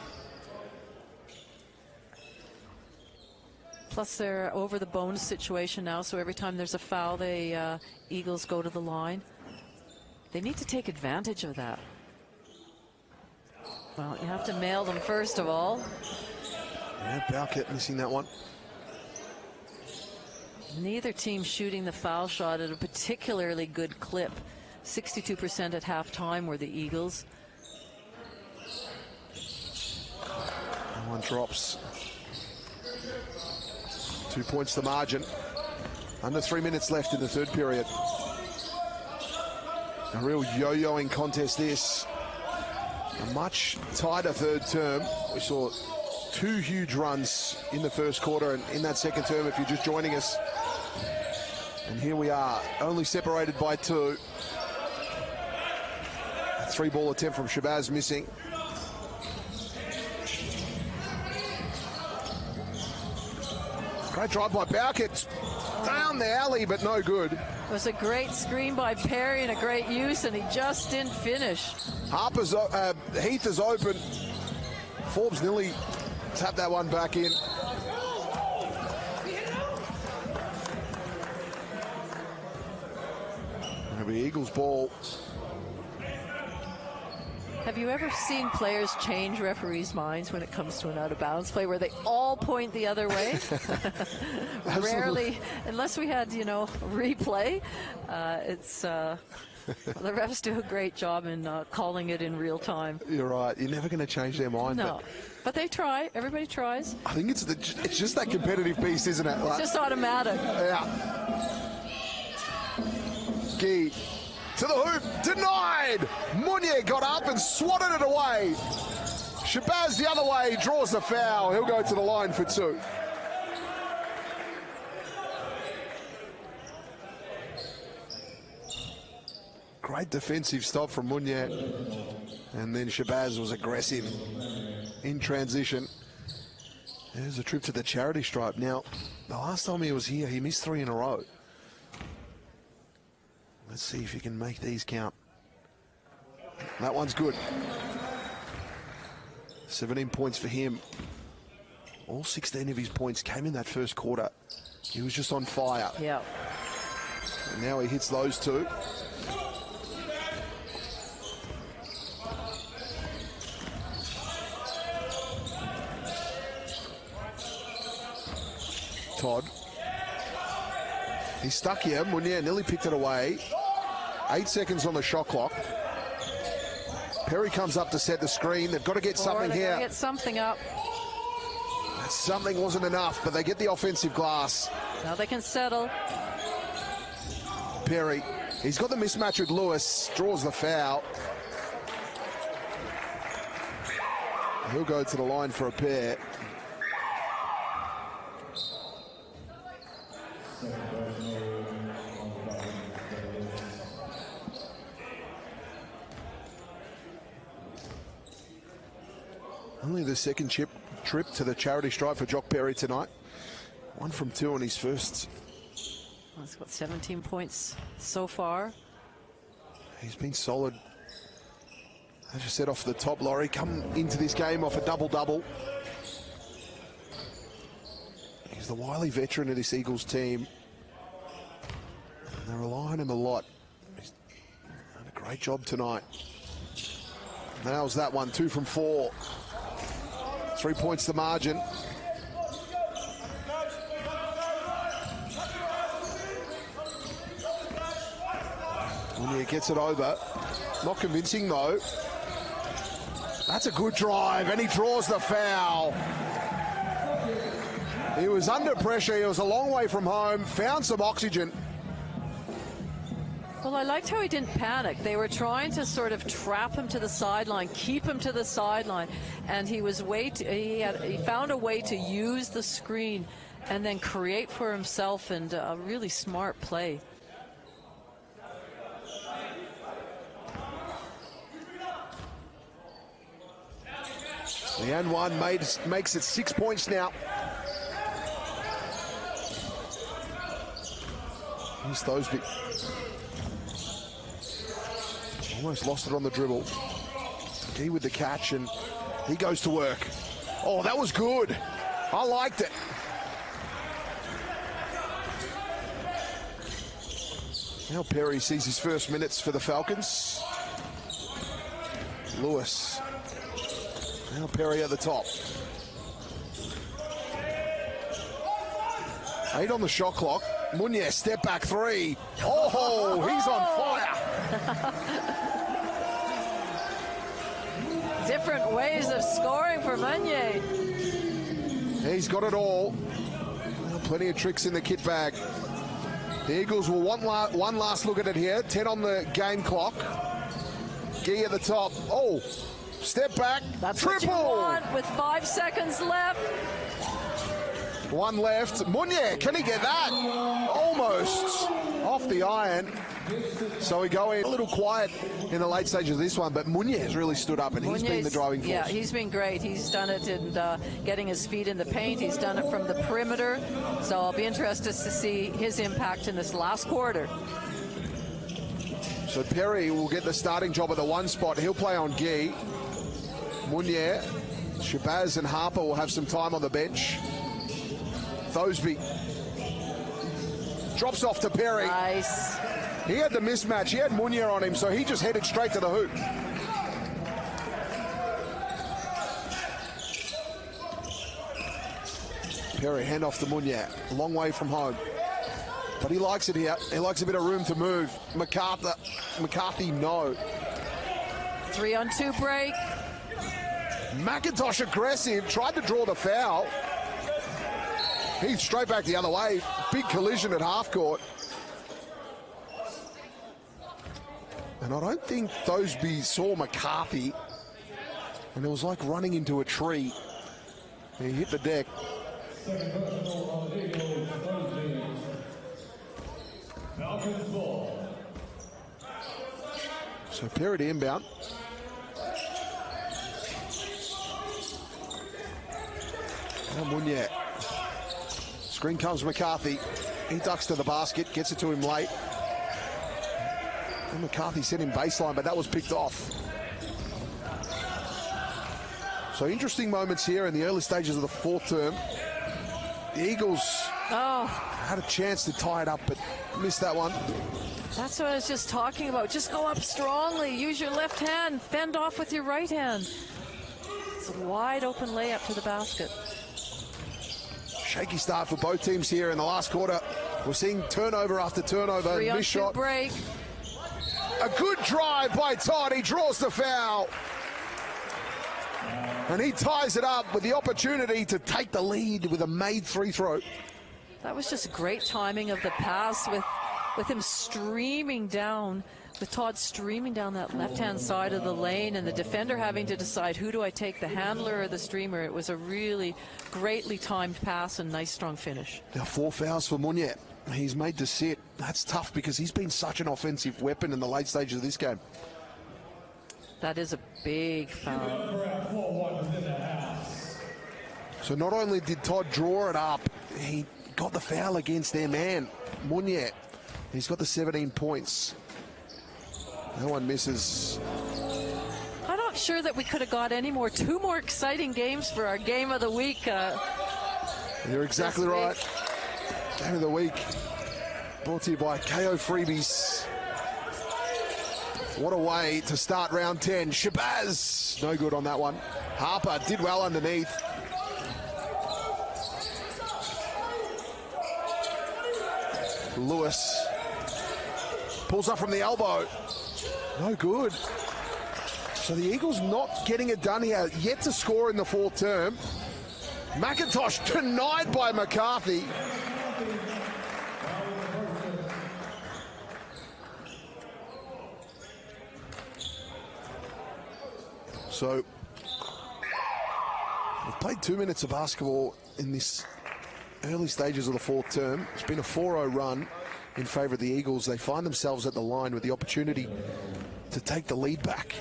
Plus they're over the bonus situation now, so every time there's a foul, the Eagles go to the line. They need to take advantage of that. Well, you have to mail them first of all. Yeah, Bowkett missing that one. Neither team shooting the foul shot at a particularly good clip. 62% at halftime were the Eagles. That one drops. 2 points the margin. Under 3 minutes left in the third period. A real yo-yoing contest this. A much tighter third term. We saw two huge runs in the first quarter and in that second term if you're just joining us. And here we are, only separated by two. A three-ball attempt from Shabazz missing. Great drive by Bowkett. Down the alley, but no good. It was a great screen by Perry and a great use, and he just didn't finish. Heath is open. Forbes nearly tapped that one back in. It'll be Eagles ball. Have you ever seen players change referees' minds when it comes to an out-of-bounds play where they all point the other way? Rarely, unless we had, replay. The refs do a great job in calling it in real time. You're right. You're never going to change their mind. No, but they try. Everybody tries. I think it's just that competitive piece, isn't it? It's just automatic. Yeah. Gee. To the hoop, denied! Munier got up and swatted it away. Shabazz the other way, draws the foul. He'll go to the line for two. Great defensive stop from Munier. And then Shabazz was aggressive in transition. There's a trip to the charity stripe. Now, the last time he was here, he missed 3 in a row. Let's see if you can make these count. That one's good. 17 points for him. All 16 of his points came in that first quarter. He was just on fire. Yeah. And now he hits those two. Todd. He's stuck here. Munier nearly picked it away. 8 seconds on the shot clock. Perry comes up to set the screen. They've got to get something here. Get something up. That something wasn't enough, but they get the offensive glass. Now they can settle. Perry, he's got the mismatch with Lewis, draws the foul. He'll go to the line for a pair. Only the second trip to the charity stripe for Jock Perry tonight. 1 from 2 on his first. He's got 17 points so far. He's been solid. As you said off the top, Laurie, come into this game off a double-double. He's the wily veteran of this Eagles team. And they rely on him a lot. He's done a great job tonight. Nails that one, 2 from 4. 3 points the margin. Munier gets it over. Not convincing though. That's a good drive, and he draws the foul. He was under pressure. He was a long way from home. Found some oxygen. Well, I liked how he didn't panic. They were trying to sort of trap him to the sideline, keep him to the sideline, and he found a way to use the screen and then create for himself, and a really smart play. The and one makes it 6 points now. Here's Thosby. Almost lost it on the dribble. He with the catch, and he goes to work. Oh, that was good. I liked it. Now Perry sees his first minutes for the Falcons. Lewis. Now Perry at the top. 8 on the shot clock. Munier, step back 3. Oh, he's on fire. Different ways of scoring for Munier. He's got it all. Well, plenty of tricks in the kit bag. The Eagles will want one last look at it here. 10 on the game clock. Gee at the top. Oh, step back. That's triple. What you want with 5 seconds left. 1 left. Munier, can he get that? Almost off the iron. So we go in a little quiet in the late stages of this one, but Munier has really stood up, and he's been the driving force. Yeah, he's been great. He's done it in getting his feet in the paint. He's done it from the perimeter. So I'll be interested to see his impact in this last quarter. So Perry will get the starting job at the 1 spot. He'll play on Guy. Munier, Shabazz and Harper will have some time on the bench. Thosby drops off to Perry. Nice. He had the mismatch. He had Munier on him, so he just headed straight to the hoop. Perry, hand off to Munier. A long way from home. But he likes it here. He likes a bit of room to move. McCarthy, no. 3-on-2 break. McIntosh aggressive, tried to draw the foul. He's straight back the other way. Big collision at half court. And I don't think Thosby saw McCarthy. And it was like running into a tree. He hit the deck. So Perry to inbound. And Munier. Screen comes McCarthy. He ducks to the basket, gets it to him late. And McCarthy sent him baseline, but that was picked off. So interesting moments here in the early stages of the fourth term. The Eagles had a chance to tie it up, but missed that one. That's what I was just talking about. Just go up strongly. Use your left hand. Fend off with your right hand. It's a wide open layup to the basket. Shaky start for both teams here in the last quarter. We're seeing turnover after turnover. 3-on-2 Missed shot. break. A good drive by Todd. He draws the foul. And he ties it up with the opportunity to take the lead with a made free throw. That was just great timing of the pass with him streaming down, with Todd streaming down that left-hand side of the lane, and the defender having to decide, who do I take, the handler or the streamer? It was a really greatly timed pass and nice strong finish. Now 4 fouls for Munier. He's made to sit. That's tough because he's been such an offensive weapon in the late stages of this game. That is a big foul. So not only did Todd draw it up, he got the foul against their man, Munier. He's got the 17 points. No one misses. I'm not sure that we could have got any more. 2 more exciting games for our game of the week. You're exactly right. Game of the week brought to you by KO Freebies. What a way to start round 10. Shabazz, no good on that one. Harper did well underneath. Lewis pulls up from the elbow. No good. So the Eagles not getting it done here. Yet to score in the fourth term. McIntosh denied by McCarthy. So we've played 2 minutes of basketball in this early stages of the fourth term. It's been a 4-0 run in favour of the Eagles. They find themselves at the line with the opportunity to take the lead back.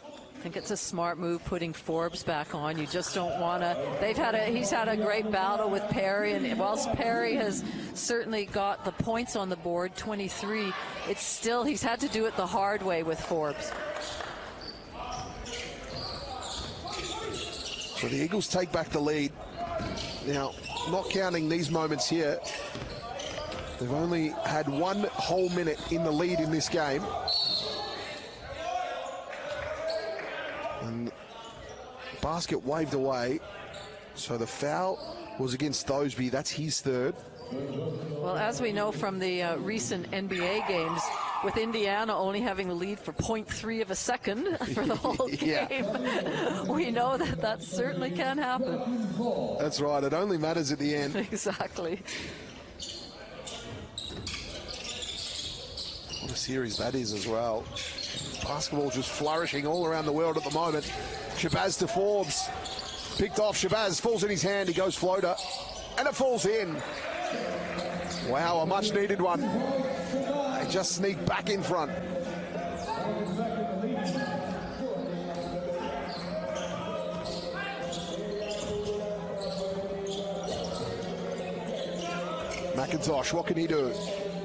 I think it's a smart move putting Forbes back on. You just don't want to. He's had a great battle with Perry, and whilst Perry has certainly got the points on the board, 23, it's still, he's had to do it the hard way with Forbes. So the Eagles take back the lead. Now, not counting these moments here, they've only had 1 whole minute in the lead in this game. And basket waved away. So the foul was against Thosby. That's his third. Well, as we know from the recent NBA games, with Indiana only having the lead for 0.3 of a second for the whole game, we know that that certainly can happen. That's right. It only matters at the end. Exactly. What a series that is as well. Basketball just flourishing all around the world at the moment. Shabazz to Forbes. Picked off. Shabazz falls in his hand. He goes floater. And it falls in. Wow, a much needed one. They just sneak back in front. McIntosh, what can he do?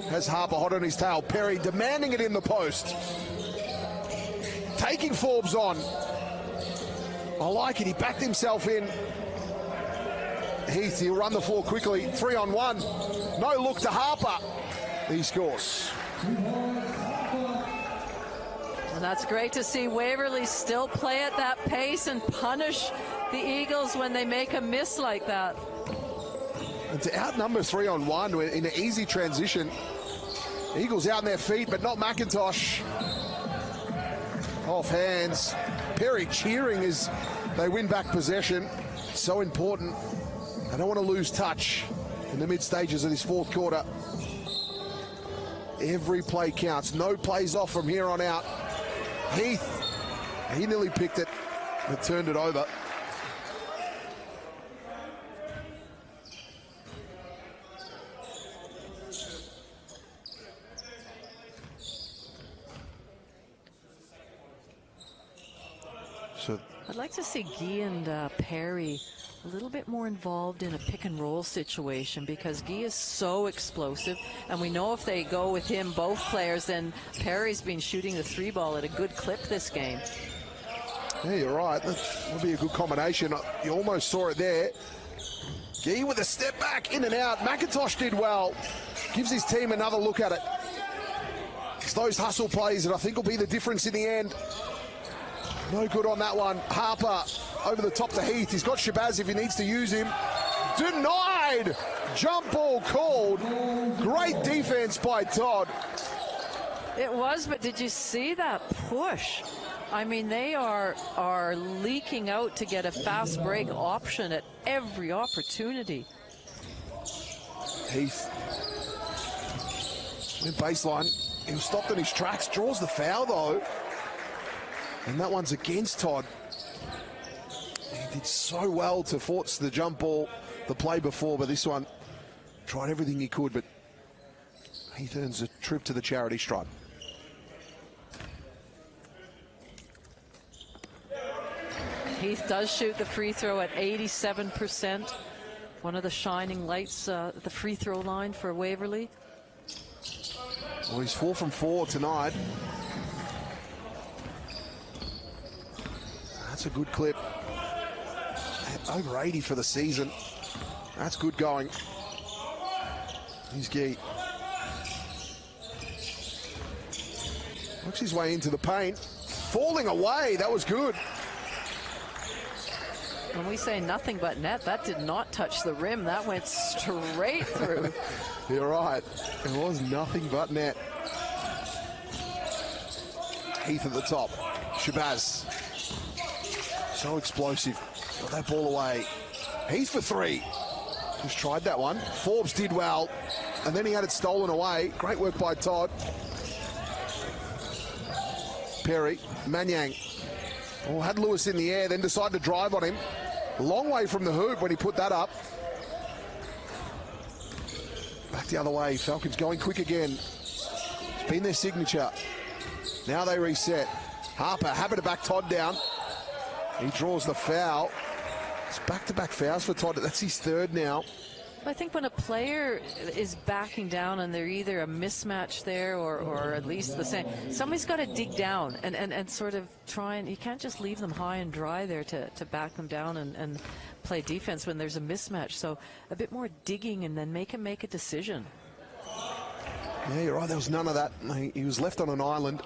Has Harper hot on his tail. Perry demanding it in the post. Taking Forbes on. I like it. He backed himself in. Heath, he'll run the floor quickly. 3-on-1. No look to Harper. He scores. And that's great to see Waverley still play at that pace and punish the Eagles when they make a miss like that. And to outnumber 3-on-1 in an easy transition. Eagles out on their feet, but not McIntosh. Off hands. Perry cheering as they win back possession. So important. I don't want to lose touch in the mid stages of this fourth quarter. Every play counts. No plays off from here on out. Heath, he nearly picked it, but turned it over. So I'd like to see Guy and Perry a little bit more involved in a pick and roll situation, because Guy is so explosive, and we know if they go with him, both players, then Perry's been shooting the 3 ball at a good clip this game. Yeah, you're right. That would be a good combination. You almost saw it there. Gee with a step back, in and out. McIntosh did well. Gives his team another look at it. It's those hustle plays that I think will be the difference in the end. No good on that one. Harper over the top to Heath. He's got Shabazz if he needs to use him. Denied! Jump ball called. Great defense by Todd. It was, but did you see that push? I mean, they are leaking out to get a fast break option at every opportunity. Heath. Went baseline. He was stopped in his tracks. Draws the foul, though. And that one's against Todd. He did so well to force the jump ball the play before, but this one tried everything he could, but Heath earns a trip to the charity stripe. Heath does shoot the free throw at 87%. One of the shining lights at the free throw line for Waverley. Well, he's 4 from 4 tonight. That's a good clip. Over 80 for the season. That's good going. Here's Gee. Works his way into the paint. Falling away. That was good. When we say nothing but net, that did not touch the rim. That went straight through. You're right. It was nothing but net. Heath at the top. Shabazz. So explosive. Got that ball away. Heath for 3. Just tried that one. Forbes did well. And then he had it stolen away. Great work by Todd. Perry. Manyang. Oh, had Lewis in the air, then decided to drive on him. Long way from the hoop when he put that up. Back the other way. Falcons going quick again. It's been their signature. Now they reset. Harper happy to back Todd down. He draws the foul. It's back-to-back fouls for Todd. That's his 3rd now. I think when a player is backing down and they're either a mismatch there or at least the same, somebody's got to dig down and sort of try, and you can't just leave them high and dry there to back them down and play defense when there's a mismatch. So a bit more digging and then make him make a decision. Yeah, you're right. There was none of that. He was left on an island.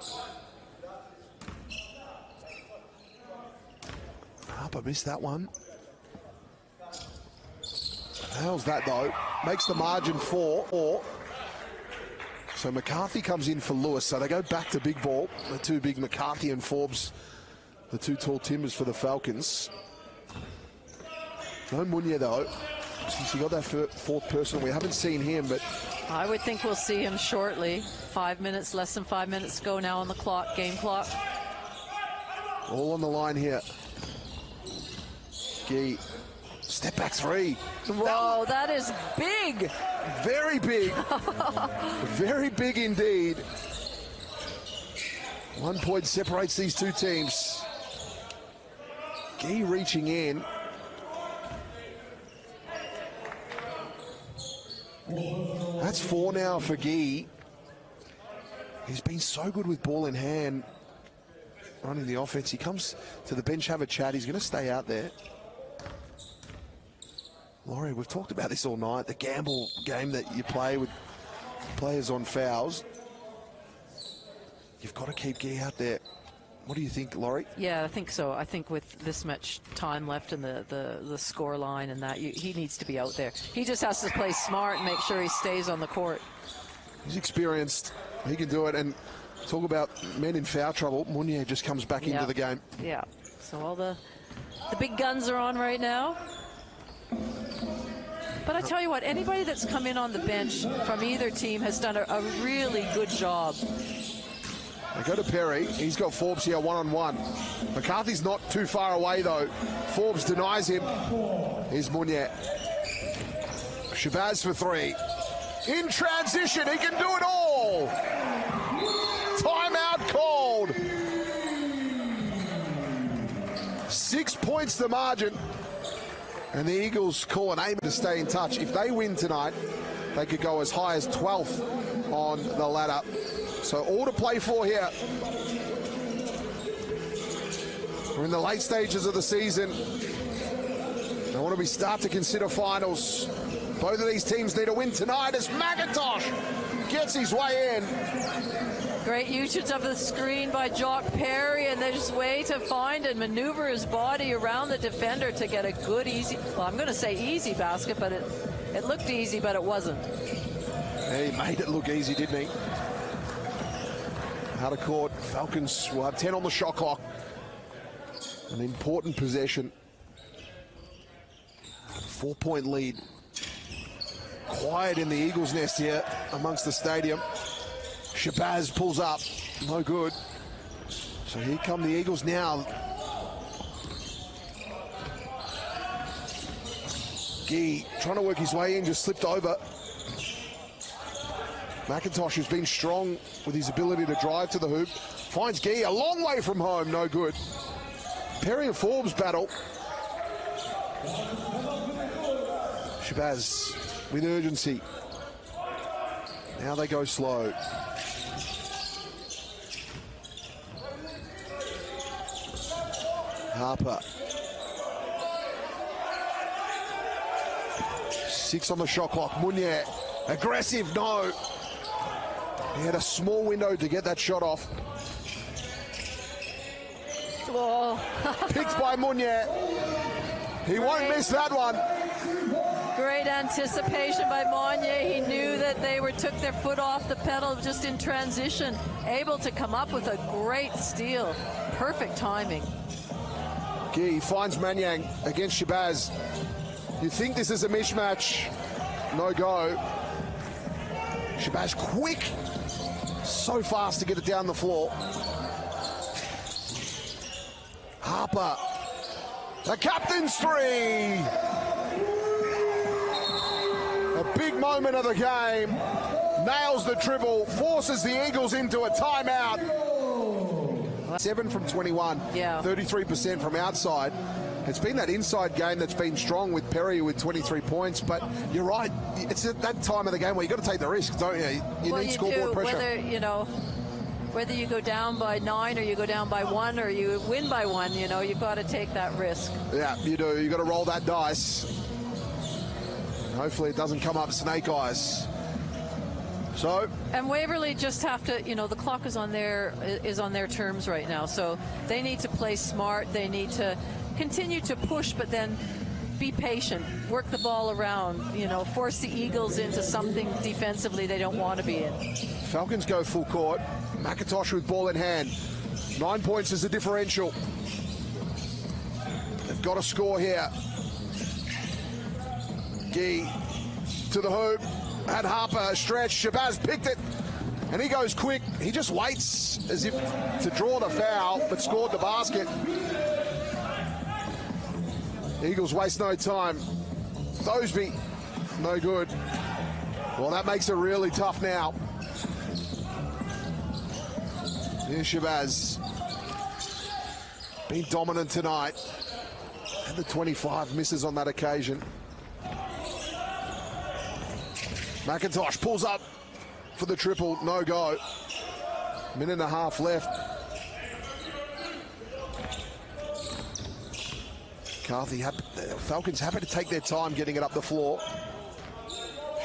Harper missed that one. How's that though? Makes the margin 4. So McCarthy comes in for Lewis. So they go back to big ball. The two big, McCarthy and Forbes, the two tall timbers for the Falcons. No Munya though. Since he got that 4th person, we haven't seen him, but I would think we'll see him shortly. 5 minutes, less than 5 minutes to go now on the clock, game clock. All on the line here. Gee. Step back 3. Whoa, that is big. Very big. Very big indeed. 1 point separates these two teams. Gee reaching in. That's 4 now for Gee. He's been so good with ball in hand, running the offense. He comes to the bench, have a chat. He's going to stay out there. Laurie, we've talked about this all night, the gamble game that you play with players on fouls. You've got to keep Gee out there. What do you think, Laurie? Yeah, I think so. I think with this much time left in the score line and that, he needs to be out there. He just has to play smart and make sure he stays on the court. He's experienced. He can do it. And talk about men in foul trouble. Munier just comes back into the game. Yeah. So all the big guns are on right now. But I tell you what, anybody that's come in on the bench from either team has done a really good job. They go to Perry. He's got Forbes here one-on-one. McCarthy's not too far away, though. Forbes denies him. Here's Munya. Shabazz for 3. In transition, he can do it all. Timeout called. 6 points the margin. And the Eagles call an aim to stay in touch. If they win tonight, they could go as high as 12th on the ladder. So all to play for here. We're in the late stages of the season. They want to start to consider finals. Both of these teams need a win tonight as McIntosh gets his way in. Great usage of the screen by Jock Perry, and there's a way to find and maneuver his body around the defender to get a good, easy, well, I'm going to say easy basket, but it looked easy, but it wasn't. He made it look easy, didn't he? Out of court, Falcons will have 10 on the shot clock. An important possession. 4-point lead. Quiet in the Eagles' nest here amongst the stadium. Shabazz pulls up, no good. So here come the Eagles now. Gee, trying to work his way in, just slipped over. McIntosh, who's been strong with his ability to drive to the hoop, finds Gee a long way from home, no good. Perry and Forbes battle. Shabazz with urgency. Now they go slow. Harper. 6 on the shot clock. Munier, aggressive, no. He had a small window to get that shot off. Oh. Picked by Munier. He won't miss that one. Great anticipation by Monye. He knew that they took their foot off the pedal just in transition. Able to come up with a great steal. Perfect timing. Gee finds Manyang against Shabazz. You think this is a mismatch. No go. Shabazz quick. So fast to get it down the floor. Harper. The captain's three. A big moment of the game. Nails the dribble. Forces the Eagles into a timeout. 7 from 21. Yeah. 33% from outside. It's been that inside game that's been strong with Perry with 23 points, but you're right. It's at that time of the game where you've got to take the risk, don't you? You need scoreboard pressure. Whether you go down by 9 or you go down by 1 or you win by 1, you've got to take that risk. Yeah, you do. You've got to roll that dice. Hopefully it doesn't come up snake eyes. So, and Waverley just have to, the clock is on their terms right now. So they need to play smart. They need to continue to push, but then be patient. Work the ball around. Force the Eagles into something defensively they don't want to be in. Falcons go full court. McIntosh with ball in hand. 9 points is the differential. They've got to score here. Gee to the hoop. Had Harper stretch. Shabazz picked it. And he goes quick. He just waits as if to draw the foul, but scored the basket. Eagles waste no time. Thosby, no good. Well, that makes it really tough now. Here's Shabazz. Been dominant tonight. And the 25 misses on that occasion. McIntosh pulls up for the triple, no go. Minute and a half left. McCarthy, Falcons happy to take their time getting it up the floor.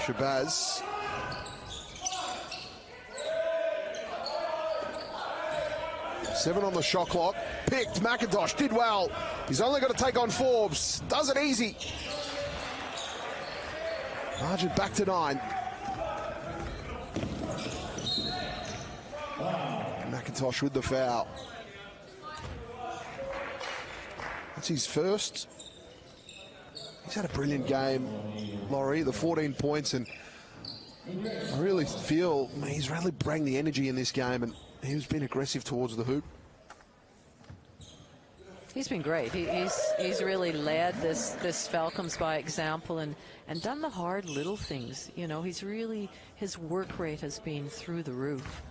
Shabazz. Seven on the shot clock. Picked. McIntosh did well. He's only got to take on Forbes. Does it easy. Margin back to 9. McIntosh with the foul. That's his first. He's had a brilliant game, Laurie, the 14 points, and I really feel he's really bringing the energy in this game, and he's been aggressive towards the hoop. He's been great. He's really led this Falcons by example and done the hard little things. He's really, his work rate has been through the roof.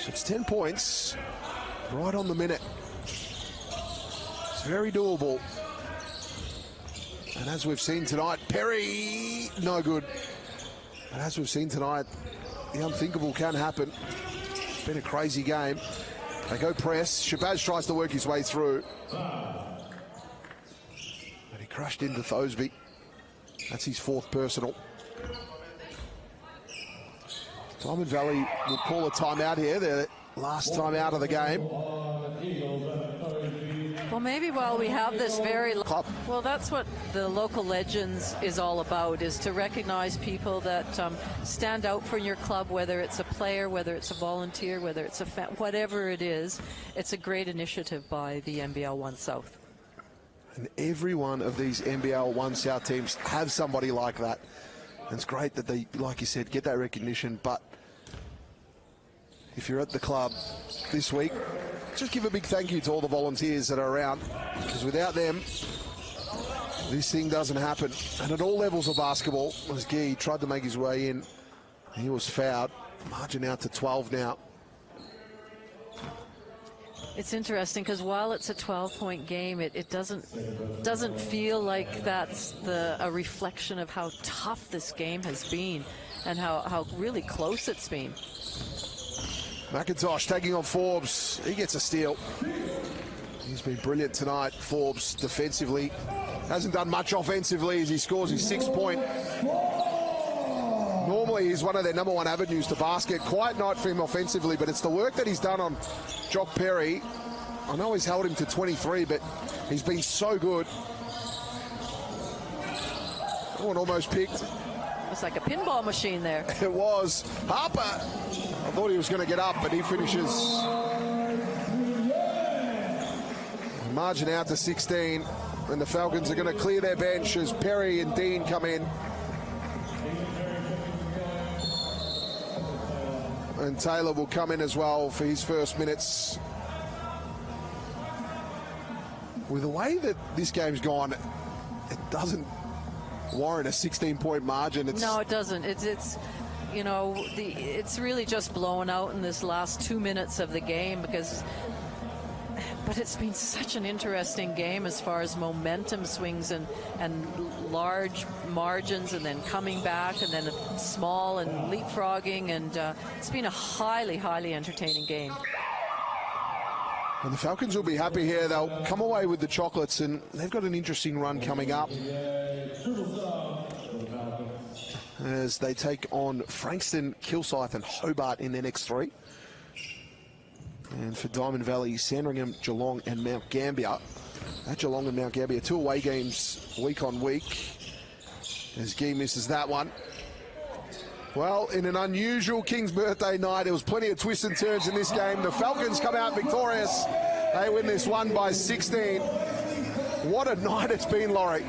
So it's 10 points, right on the minute. It's very doable. And as we've seen tonight, Perry, no good. And as we've seen tonight, the unthinkable can happen. Been a crazy game. They go press. Shabazz tries to work his way through. And he crushed into Thosby. That's his 4th personal. Diamond Valley will call a timeout here. Their last time out of the game. Well, maybe while we have this well, that's what the local legends is all about, is to recognize people that stand out for your club, whether it's a player, whether it's a volunteer, whether it's a whatever it is. It's a great initiative by the NBL 1 South. And every one of these NBL 1 South teams have somebody like that. And it's great that they, like you said, get that recognition. But if you're at the club this week, just give a big thank you to all the volunteers that are around, because without them, this thing doesn't happen. And at all levels of basketball, as Guy tried to make his way in, he was fouled. Margin out to 12 now. It's interesting because while it's a 12-point game, it doesn't feel like that's a reflection of how tough this game has been and how really close it's been. McIntosh taking on Forbes. He gets a steal. He's been brilliant tonight, Forbes, defensively. Hasn't done much offensively as he scores his 6th point. Normally, he's one of their #1 avenues to basket. Quiet night for him offensively, but it's the work that he's done on Jock Perry. I know he's held him to 23, but he's been so good. That one almost picked. It's like a pinball machine there. It was. Harper, I thought he was going to get up, but he finishes. Margin out to 16, and the Falcons are going to clear their bench as Perry and Dean come in. And Taylor will come in as well for his first minutes. With the way that this game's gone, it doesn't warrant a 16-point margin. No, it doesn't. It's you know, it's really just blown out in this last 2 minutes of the game but it's been such an interesting game as far as momentum swings and large margins, and then coming back, and then small and leapfrogging, and it's been a highly entertaining game. And the Falcons will be happy here. They'll come away with the chocolates, and they've got an interesting run coming up as they take on Frankston, Kilsyth and Hobart in their next 3. And for Diamond Valley, Sandringham, Geelong and Mount Gambier. At Geelong and Mount Gambier, 2 away games week on week, as Guy misses that one. Well, in an unusual King's birthday night, there was plenty of twists and turns in this game. The Falcons come out victorious. They win this one by 16. What a night it's been, Laurie.